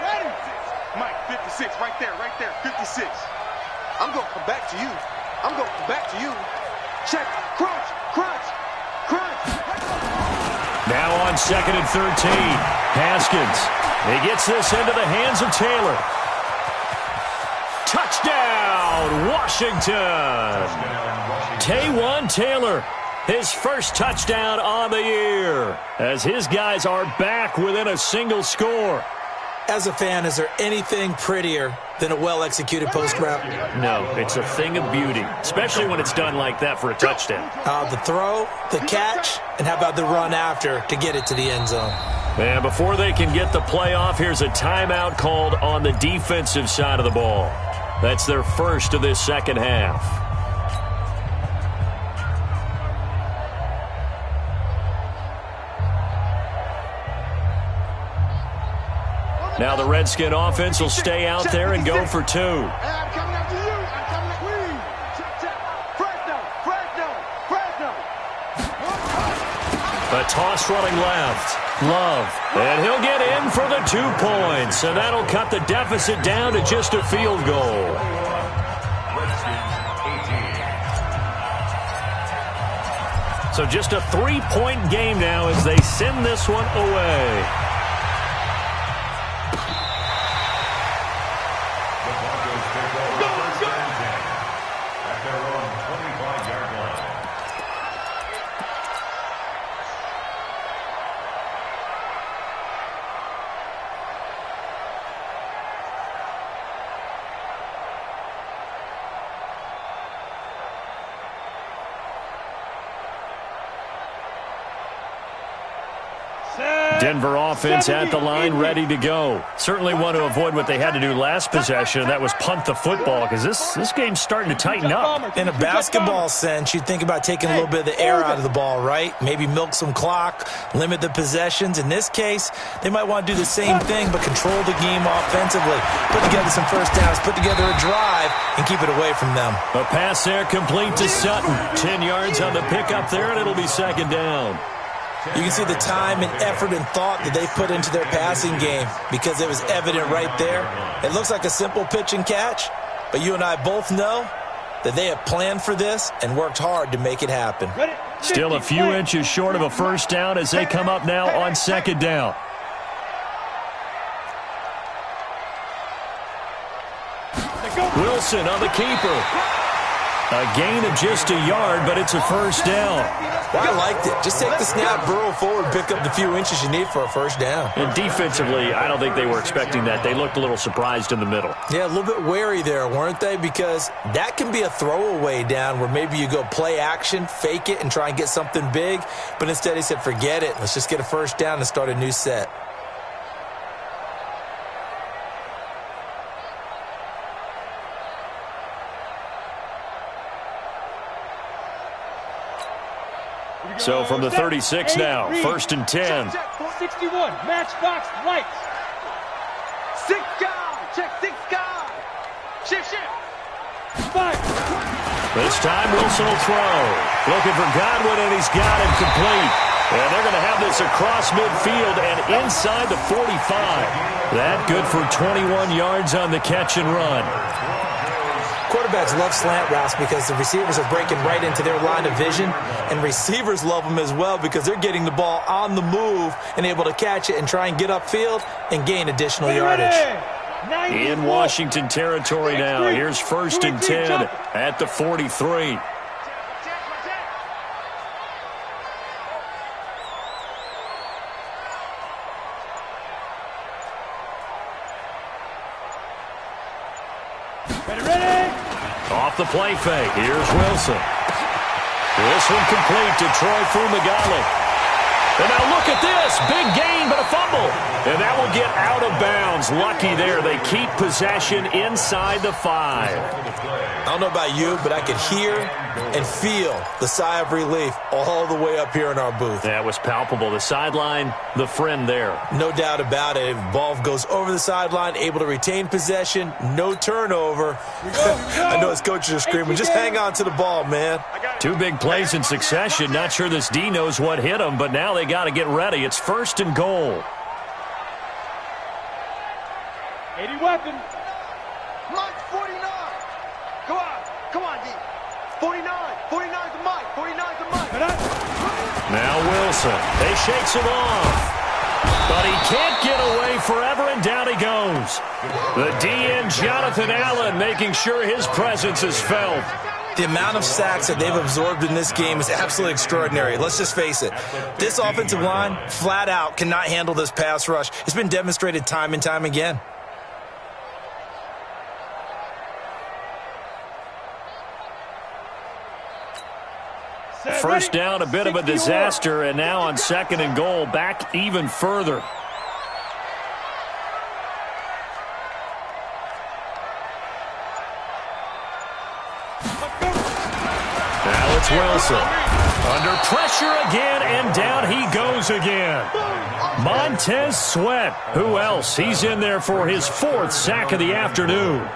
Ready? Mike, 56, right there, 56. I'm going to come back to you. Check, crunch, crunch, crunch. Now on 2nd and 13, Haskins. He gets this into the hands of Taylor. Touchdown, Washington. Taywan Taylor, his first touchdown on the year, as his guys are back within a single score. As a fan, is there anything prettier than a well-executed post route? No, it's a thing of beauty, especially when it's done like that for a touchdown. The throw, the catch, and how about the run after to get it to the end zone? And before they can get the play off, here's a timeout called on the defensive side of the ball. That's their first of this second half. Now the Redskin offense will stay out there and go for two. I'm coming after you. A toss running left. Love. And he'll get in for the 2 points. And that'll cut the deficit down to just a field goal. So just a 3-point game now as they send this one away. Denver offense at the line, ready to go. Certainly want to avoid what they had to do last possession, and that was punt the football, because this game's starting to tighten up. In a basketball sense, you think about taking a little bit of the air out of the ball, right? Maybe milk some clock, limit the possessions. In this case, they might want to do the same thing, but control the game offensively. Put together some first downs, put together a drive, and keep it away from them. A pass there complete to Sutton. 10 yards on the pickup there, and it'll be second down. You can see the time and effort and thought that they put into their passing game because it was evident right there. It looks like a simple pitch and catch, but you and I both know that they have planned for this and worked hard to make it happen. Still a few inches short of a first down as they come up now on second down. Wilson on the keeper. A gain of just a yard, but it's a first down. Well, I liked it. Just take the snap, burrow forward, pick up the few inches you need for a first down. And defensively, I don't think they were expecting that. They looked a little surprised in the middle. Yeah, a little bit wary there, weren't they? Because that can be a throwaway down where maybe you go play action, fake it, and try and get something big. But instead he said, forget it. Let's just get a first down and start a new set. So from the 36 now, 1st and 10. 61, matchbox lights. This time Wilson will throw. Looking for Godwin, and he's got it complete. And they're going to have this across midfield and inside the 45. That good for 21 yards on the catch and run. Quarterbacks love slant routes because the receivers are breaking right into their line of vision, and receivers love them as well because they're getting the ball on the move and able to catch it and try and get upfield and gain additional yardage. In Washington territory now. Here's 1st and 10 at the 43. Off the play fake. Here's Wilson. This one complete to Troy Fumagalli. And now look at this. Big gain, but a fumble. And that will get out of bounds. Lucky there. They keep possession inside the 5. I don't know about you, but I could hear and feel the sigh of relief all the way up here in our booth. That was palpable. The sideline, the friend there. No doubt about it. Ball goes over the sideline, able to retain possession, no turnover. I know his coaches are screaming, just hang on to the ball, man. 2 big plays in succession. Not sure this D knows what hit him, but now they got to get ready. It's 1st and goal. 80 weapon. Mike, 49. Come on, D. 49. 49's a Mike. 49's a Mike. Now Wilson. They shakes him off. But he can't get away forever, and down he goes. The DN, Jonathan Allen, making sure his presence is felt. The amount of sacks that they've absorbed in this game is absolutely extraordinary. Let's just face it. This offensive line, flat out, cannot handle this pass rush. It's been demonstrated time and time again. First down, a bit of a disaster, and now on 2nd and goal, back even further. Now it's Wilson. Under pressure again, and down he goes again. Montez Sweat. Who else? He's in there for his 4th sack of the afternoon.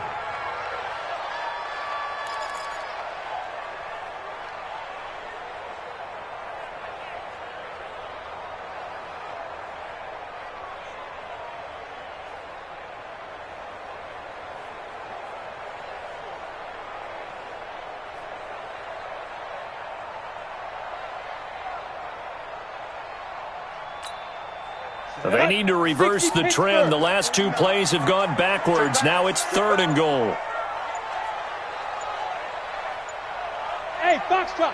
They need to reverse the trend. The last 2 plays have gone backwards. Now it's 3rd and goal. Hey, box drop.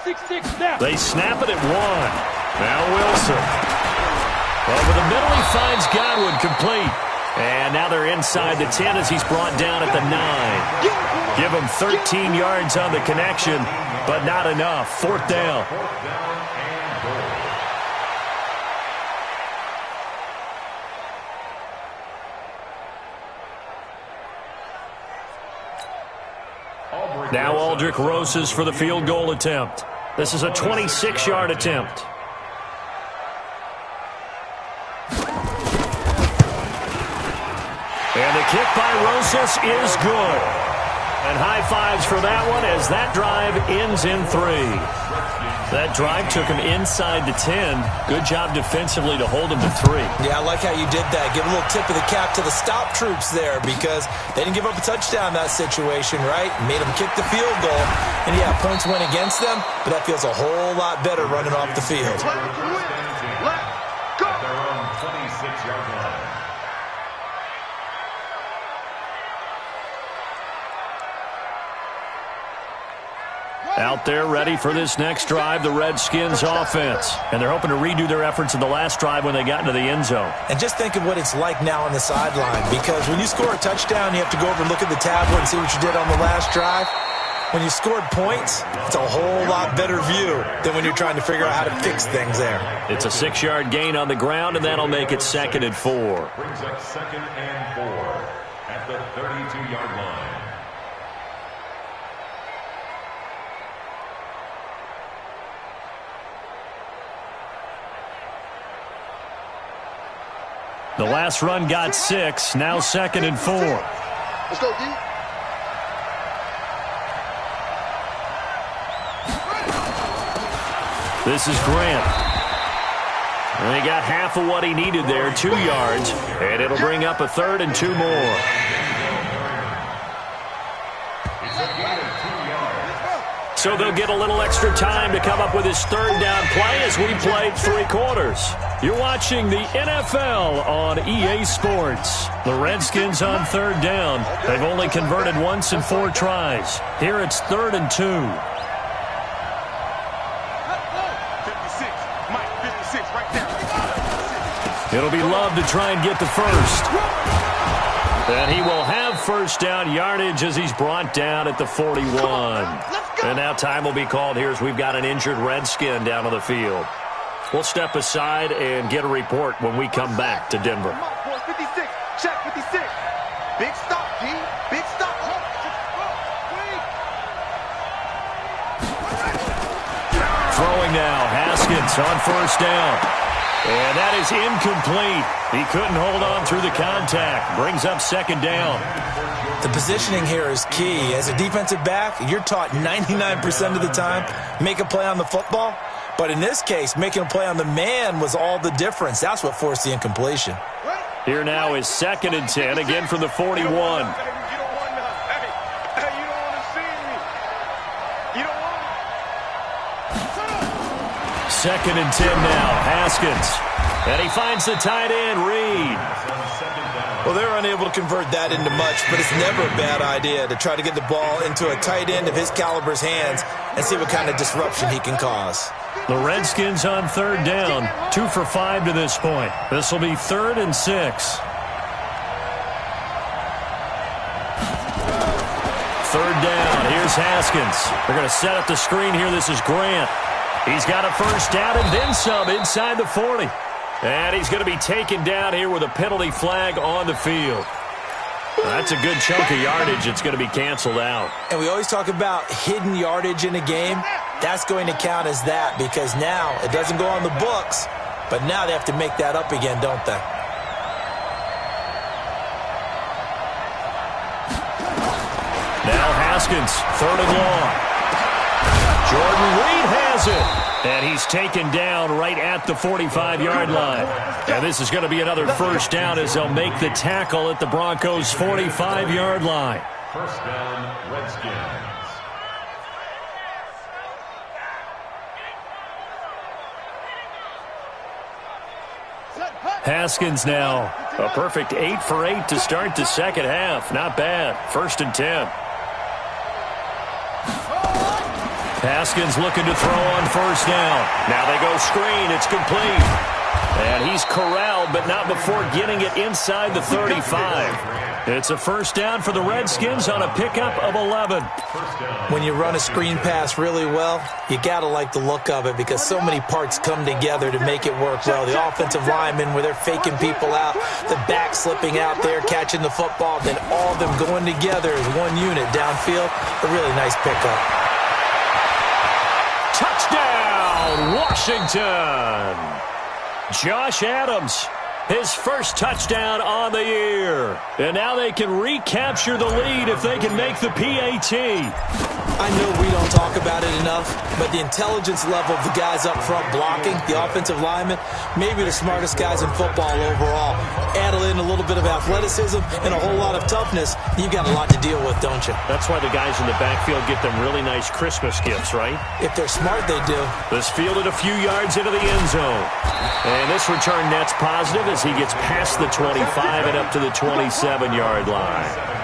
6-6 snap. They snap it at 1. Now Wilson. Over the middle, he finds Godwin complete. And now they're inside the 10 as he's brought down at the 9. Give him 13 yards on the connection, but not enough. 4th down. Now Aldrich Rosas for the field goal attempt. This is a 26-yard attempt. And the kick by Rosas is good. And high fives for that one as that drive ends in 3. That drive took him inside the 10. Good job defensively to hold him to 3. Yeah, I like how you did that. Give a little tip of the cap to the stop troops there because they didn't give up a touchdown in that situation, right? Made them kick the field goal. And, yeah, points went against them, but that feels a whole lot better running off the field. Let's go. At their own 26-yard line. Out there ready for this next drive, the Redskins offense. And they're hoping to redo their efforts in the last drive when they got into the end zone. And just think of what it's like now on the sideline, because when you score a touchdown, you have to go over and look at the tablet and see what you did on the last drive. When you scored points, it's a whole lot better view than when you're trying to figure out how to fix things there. It's a 6-yard gain on the ground, and that'll make it 2nd and 4. Brings up 2nd and 4 at the 32-yard line. The last run got 6, now 2nd and 4. Let's go, D. This is Grant. And he got half of what he needed there, 2 yards. And it'll bring up a 3rd and 2 more. So they'll get a little extra time to come up with his 3rd down play as we played 3 quarters. You're watching the NFL on EA Sports. The Redskins on 3rd down. They've only converted once in 4 tries. Here it's 3rd and 2. 56, Mike, 56, right there. It'll be Love to try and get the first. And he will have first down yardage as he's brought down at the 41. And now time will be called here as we've got an injured Redskin down on the field. We'll step aside and get a report when we come back to Denver. 56, check 56. Big stop, G. Big stop. Throwing now, Haskins on first down. And that is incomplete. He couldn't hold on through the contact. Brings up 2nd down. The positioning here is key. As a defensive back, you're taught 99% of the time, make a play on the football. But in this case, making a play on the man was all the difference. That's what forced the incompletion. Here now is 2nd and 10, again from the 41. You don't want to see me. You don't want 2nd and 10 now, Haskins. And he finds the tight end, Reed. Well, they're unable to convert that into much, but it's never a bad idea to try to get the ball into a tight end of his caliber's hands and see what kind of disruption he can cause. The Redskins on 3rd down, 2 for 5 to this point. This will be 3rd and 6. 3rd down, here's Haskins. They're going to set up the screen here. This is Grant. He's got a first down and then some inside the 40. And he's going to be taken down here with a penalty flag on the field. That's a good chunk of yardage. It's going to be canceled out. And we always talk about hidden yardage in a game. That's going to count as that because now it doesn't go on the books, but now they have to make that up again, don't they? Now Haskins, 3rd and long. Jordan Reed has it. And he's taken down right at the 45-yard line. And this is going to be another first down as they'll make the tackle at the Broncos' 45-yard line. First down, Redskins. Haskins now, a perfect 8 for 8 to start the second half. Not bad. 1st and 10. Haskins looking to throw on first down. Now they go screen. It's complete. And he's corralled, but not before getting it inside the 35. It's a first down for the Redskins on a pickup of 11. When you run a screen pass really well, you got to like the look of it because so many parts come together to make it work well. The offensive linemen, where they're faking people out, the back slipping out there, catching the football, then all of them going together as one unit downfield. A really nice pickup. Touchdown, Washington! Josh Adams, his first touchdown on the year. And now they can recapture the lead if they can make the PAT. I know we don't talk about it enough, but the intelligence level of the guys up front blocking, the offensive linemen, maybe the smartest guys in football overall. Add in a little bit of athleticism and a whole lot of toughness, you've got a lot to deal with, don't you? That's why the guys in the backfield get them really nice Christmas gifts, right? If they're smart, they do. This fielded a few yards into the end zone. And this return net's positive as he gets past the 25 and up to the 27-yard line.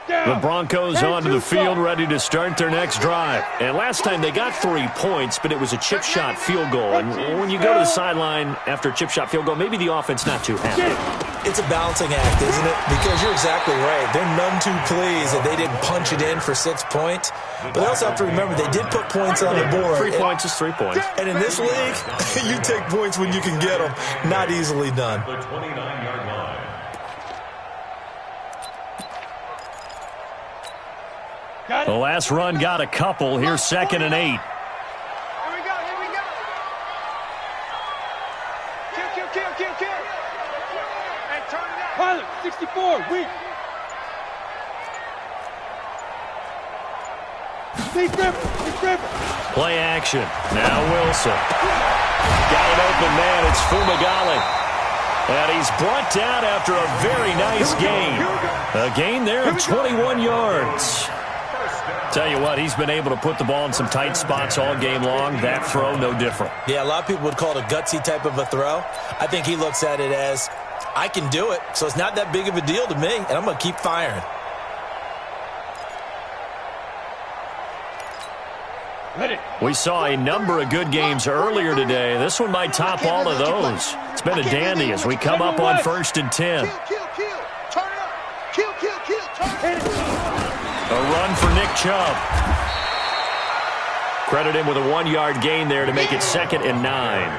The Broncos onto the field, ready to start their next drive. And last time they got 3 points, but it was a chip shot field goal. And when you go to the sideline after a chip shot field goal, maybe the offense not too happy. It's a balancing act, isn't it? Because you're exactly right. They're none too pleased that they didn't punch it in for 6 points. But they also have to remember they did put points on the board. 3 points is 3 points. And in this league, you take points when you can get them. Not easily done. The 29-yard line. The last run got a couple. Here's 2nd and 8. Here we go, here we go. Kill. And turn it out. Pilot, 64, weak. Deep river. Play action. Now Wilson. Got an open man. It's Fumagalli. And he's brought down after a very nice gain. A gain there of 21 yards. Tell you what, he's been able to put the ball in some tight spots all game long. That throw, no different. Yeah, a lot of people would call it a gutsy type of a throw. I think he looks at it as, I can do it, so it's not that big of a deal to me, and I'm going to keep firing. We saw a number of good games earlier today. This one might top all of those. It's been a dandy as we come up on 1st and 10. Kill. Turn it up. Kill. Turn it up. A run for Nick Chubb. Credit him with a 1-yard gain there to make it 2nd and 9.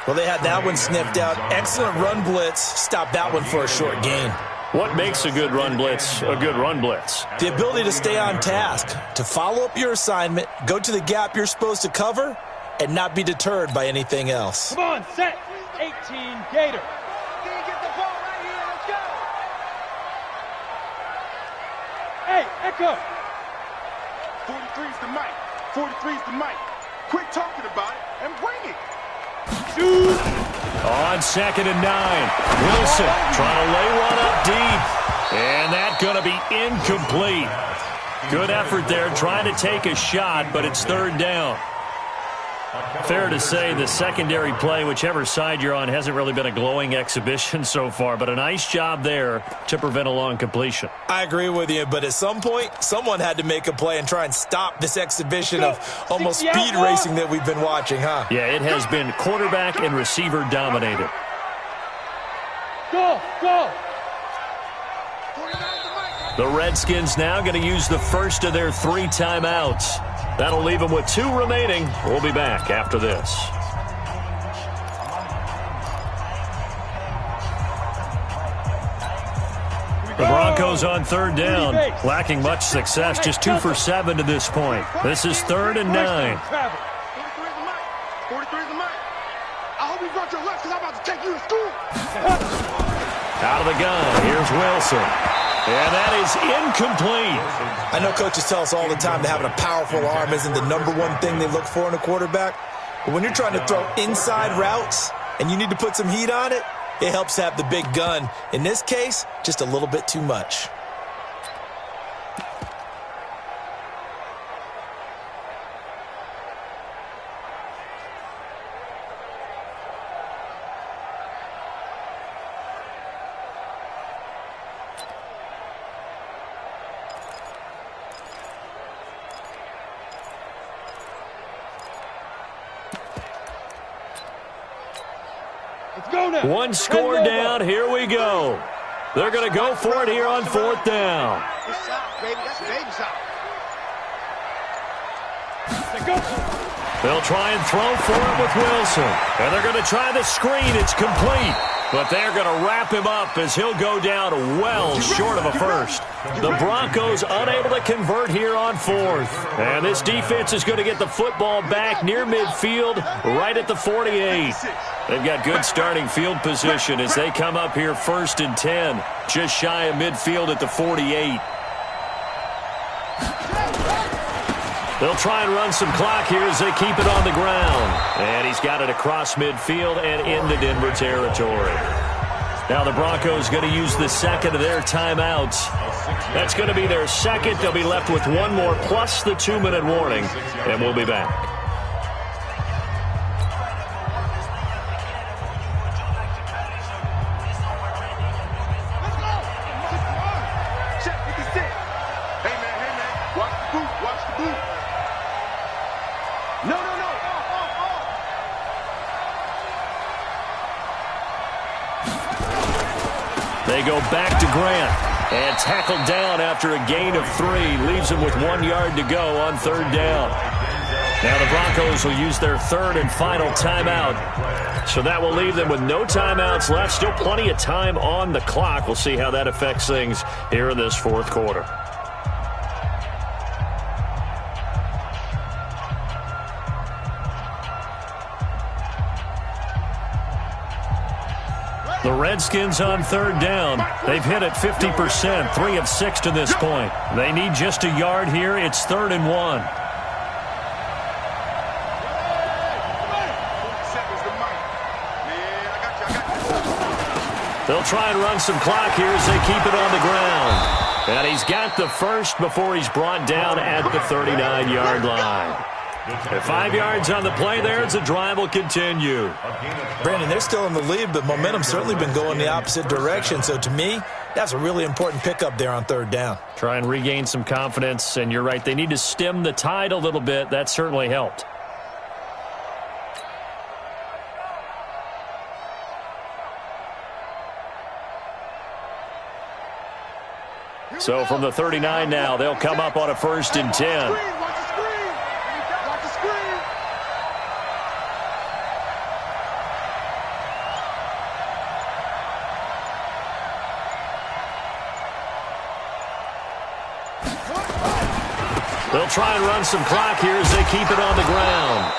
Well, they had that one sniffed out. Excellent run blitz. Stopped that one for a short gain. What makes a good run blitz a good run blitz? The ability to stay on task, to follow up your assignment, go to the gap you're supposed to cover, and not be deterred by anything else. Come on, set. 18, Gator. Get the ball right here. Let's go. Hey, Echo. 43's the mic. 43's the mic. Quit talking about it and bring it. Shoot. On 2nd and 9. Wilson trying to lay one up deep. And that's going to be incomplete. Good effort there trying to take a shot, but it's 3rd down. Fair to say the secondary play, whichever side you're on, hasn't really been a glowing exhibition so far, but a nice job there to prevent a long completion. I agree with you, but at some point, someone had to make a play and try and stop this exhibition of almost speed racing that we've been watching, huh? Yeah, it has been quarterback and receiver dominated. Go. The Redskins now going to use the first of their 3 timeouts. That'll leave them with 2 remaining. We'll be back after this. The Broncos on 3rd down, lacking much success, just 2 for 7 to this point. This is 3rd and 9. 43's the mic. I hope you brought your lunch because I'm about to take you to school. Out of the gun, here's Wilson. And that is incomplete. I know coaches tell us all the time that having a powerful arm isn't the #1 thing they look for in a quarterback. But when you're trying to throw inside routes and you need to put some heat on it, it helps to have the big gun. In this case, just a little bit too much. One score down. Here we go. They're going to go for it here on 4th down. It's out, baby. That's baby shot. They'll try and throw for it with Wilson. And they're going to try the screen. It's complete. But they're going to wrap him up as he'll go down well short of a first. The Broncos unable to convert here on 4th. And this defense is going to get the football back near midfield, right at the 48. They've got good starting field position as they come up here 1st and 10, just shy of midfield at the 48. They'll try and run some clock here as they keep it on the ground. And he's got it across midfield and into Denver territory. Now the Broncos going to use the 2nd of their timeouts. That's going to be their 2nd. They'll be left with 1 more plus the 2-minute warning. And we'll be back. They go back to Grant and tackled down after a gain of 3. Leaves him with 1 yard to go on 3rd down. Now the Broncos will use their 3rd and final timeout. So that will leave them with no timeouts left. Still plenty of time on the clock. We'll see how that affects things here in this 4th quarter. Redskins on third down. They've hit it 50%, 3 of 6 to this point. They need just a yard here. It's 3rd and 1. They'll try and run some clock here as they keep it on the ground. And he's got the first before he's brought down at the 39-yard line. At 5 yards on the play there, as the drive will continue. Brandon, they're still in the lead, but momentum's certainly been going the opposite direction. So to me, that's a really important pickup there on third down. Try and regain some confidence, and you're right, they need to stem the tide a little bit. That certainly helped. So from the 39 now, they'll come up on a 1st and 10. They'll try and run some clock here as they keep it on the ground.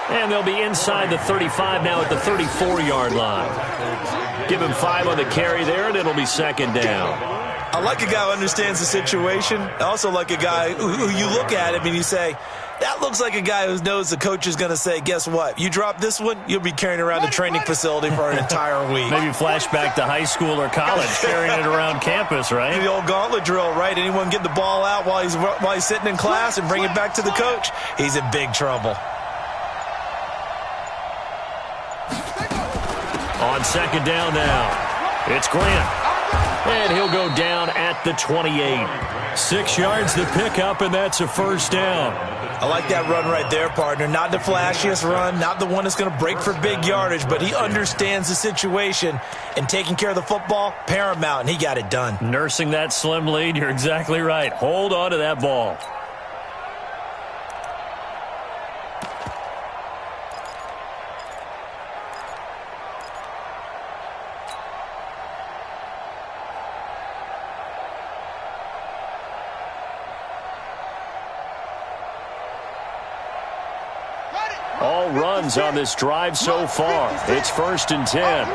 And they'll be inside the 35 now at the 34-yard line. Give him 5 on the carry there, and it'll be 2nd down. I like a guy who understands the situation. I also like a guy who you look at him and you say, that looks like a guy who knows the coach is going to say, guess what? You drop this one, you'll be carrying around the training facility for an entire week. Maybe flashback to high school or college, carrying it around campus, right? The old gauntlet drill, right? Anyone get the ball out while he's sitting in class and bring it back to the coach, he's in big trouble. On 2nd down now, it's Grant. And he'll go down at the 28. 6 yards the pickup, and that's a 1st down. I like that run right there, partner. Not the flashiest run, not the one that's going to break for big yardage, but he understands the situation, and taking care of the football, paramount, and he got it done. Nursing that slim lead, you're exactly right. Hold on to that ball. All runs on this drive so far. It's 1st and 10.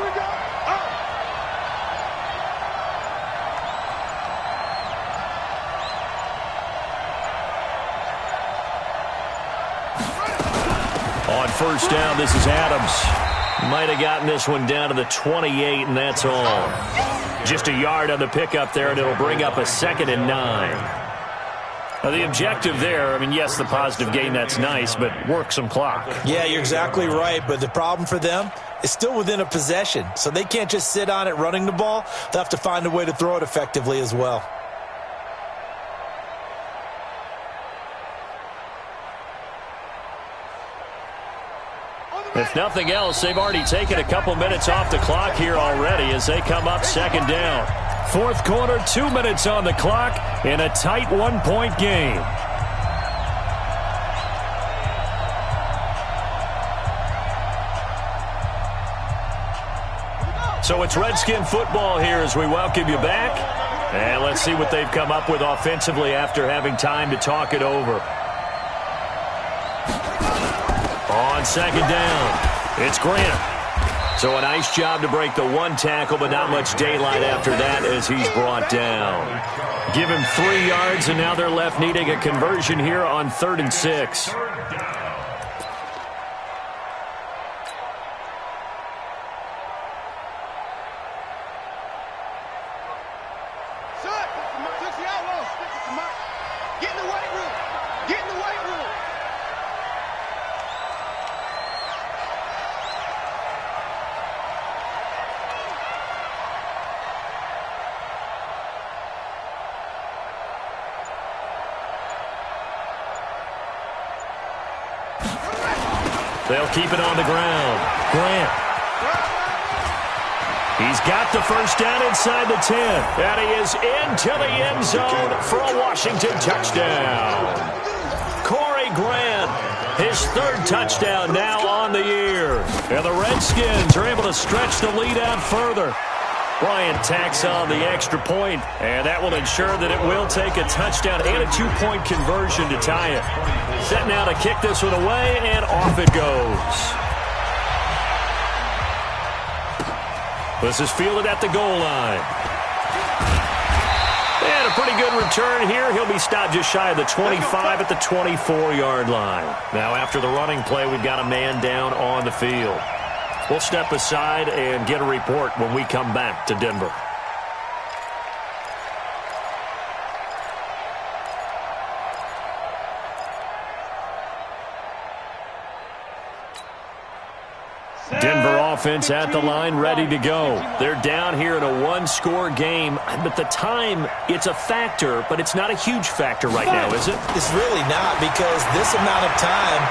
On 1st down, this is Adams. Might have gotten this one down to the 28, and that's all. Just a yard on the pickup there, and it'll bring up a 2nd and 9. Now, the objective there, I mean, yes, the positive gain, that's nice, but work some clock. Yeah, you're exactly right, but the problem for them is still within a possession, so they can't just sit on it running the ball. They'll have to find a way to throw it effectively as well. If nothing else, they've already taken a couple minutes off the clock here already as they come up 2nd down. 4th quarter, 2 minutes on the clock in a tight 1-point game. So it's Redskin football here as we welcome you back. And let's see what they've come up with offensively after having time to talk it over. On 2nd down, it's Grant. So a nice job to break the 1 tackle, but not much daylight after that as he's brought down. Give him 3 yards, and now they're left needing a conversion here on 3rd and 6. They'll keep it on the ground. Grant. He's got the 1st down inside the 10. And he is into the end zone for a Washington touchdown. Corey Grant, his 3rd touchdown now on the year. And the Redskins are able to stretch the lead out further. Bryant tacks on the extra point, and that will ensure that it will take a touchdown and a 2-point conversion to tie it. Set now to kick this one away, and off it goes. This is fielded at the goal line. And a pretty good return here. He'll be stopped just shy of the 25 at the 24-yard line. Now, after the running play, we've got a man down on the field. We'll step aside and get a report when we come back to Denver. Denver offense at the line, ready to go. They're down here in a one-score game, but the time, it's a factor, but it's not a huge factor right now, is it? It's really not, because this amount of time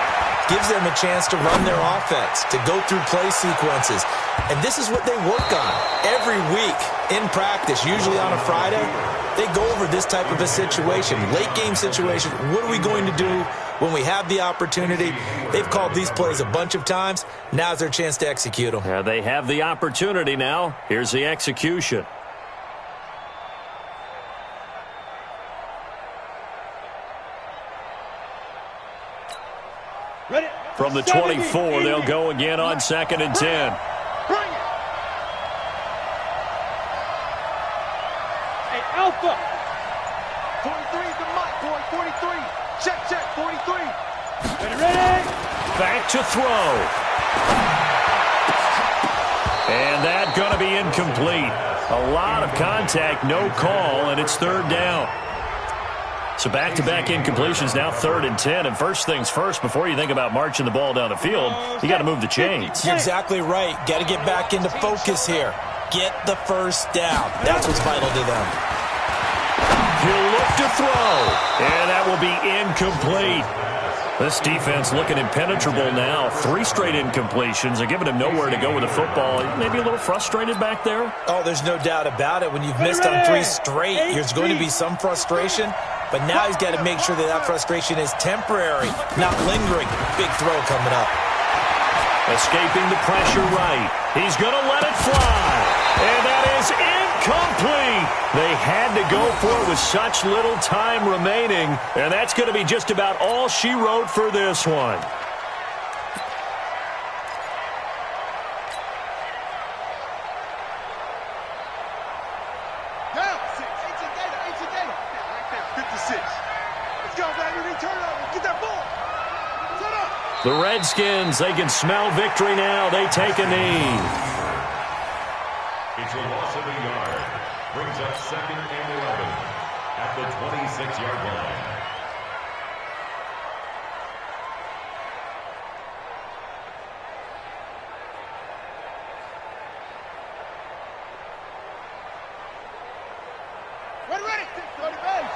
gives them a chance to run their offense, to go through play sequences. And this is what they work on every week in practice, usually on a Friday. They go over this type of a situation, late-game situation. What are we going to do when we have the opportunity? They've called these plays a bunch of times. Now's their chance to execute them. Yeah, they have the opportunity now. Here's the execution. Ready? From the 24, they'll go again on 2nd and 10. Bring it. Hey, Alpha. 43 is the mic, boy. 43. Check, 43. Ready? Back to throw. And that going to be incomplete. A lot of contact, no call, and it's 3rd down. So back-to-back incompletions, now 3rd and 10. And first things first, before you think about marching the ball down the field, you got to move the chains. You're exactly right. Got to get back into focus here. Get the first down. That's what's vital to them. He'll look to throw, and that will be incomplete. This defense looking impenetrable now. 3 straight incompletions. They're giving him nowhere to go with the football. Maybe a little frustrated back there. Oh, there's no doubt about it. When you've missed on 3 straight, there's going to be some frustration. But now he's got to make sure that that frustration is temporary, not lingering. Big throw coming up. Escaping the pressure right. He's going to let it fly. And that is incomplete. They had to go for it with such little time remaining. And that's going to be just about all she wrote for this one. Down 6. 18 data. Right there. 56. Let's go, baby. Return over. Get that ball. Set up. The Redskins, they can smell victory now. They take a knee. It's a loss of a yard. Brings up 2nd and 11 at the 26-yard line. Ready. 30 base.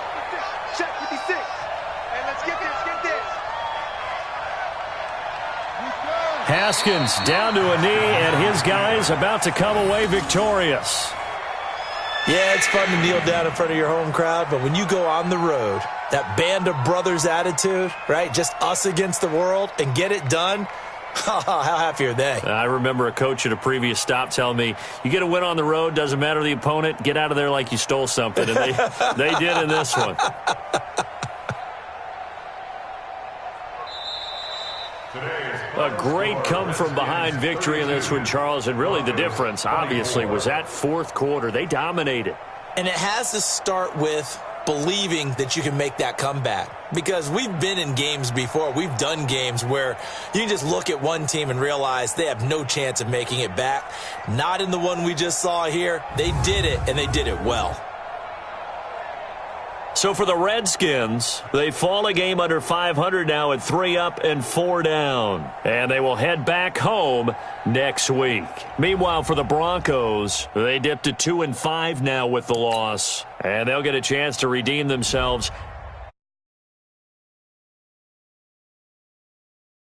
Check 56. And let's get this. Haskins down to a knee, and his guys about to come away victorious. Yeah, it's fun to kneel down in front of your home crowd, but when you go on the road, that band of brothers attitude, right, just us against the world, and get it done, how happy are they? I remember a coach at a previous stop telling me, you get a win on the road, doesn't matter the opponent, get out of there like you stole something, and they did in this one. A great come-from-behind victory in this one, Charles, and really the difference, obviously, was that 4th quarter. They dominated. And it has to start with believing that you can make that comeback. Because we've been in games before. We've done games where you can just look at one team and realize they have no chance of making it back. Not in the one we just saw here. They did it, and they did it well. So for the Redskins, they fall a game under 500 now at 3 up and 4 down. And they will head back home next week. Meanwhile, for the Broncos, they dipped to 2-5 now with the loss. And they'll get a chance to redeem themselves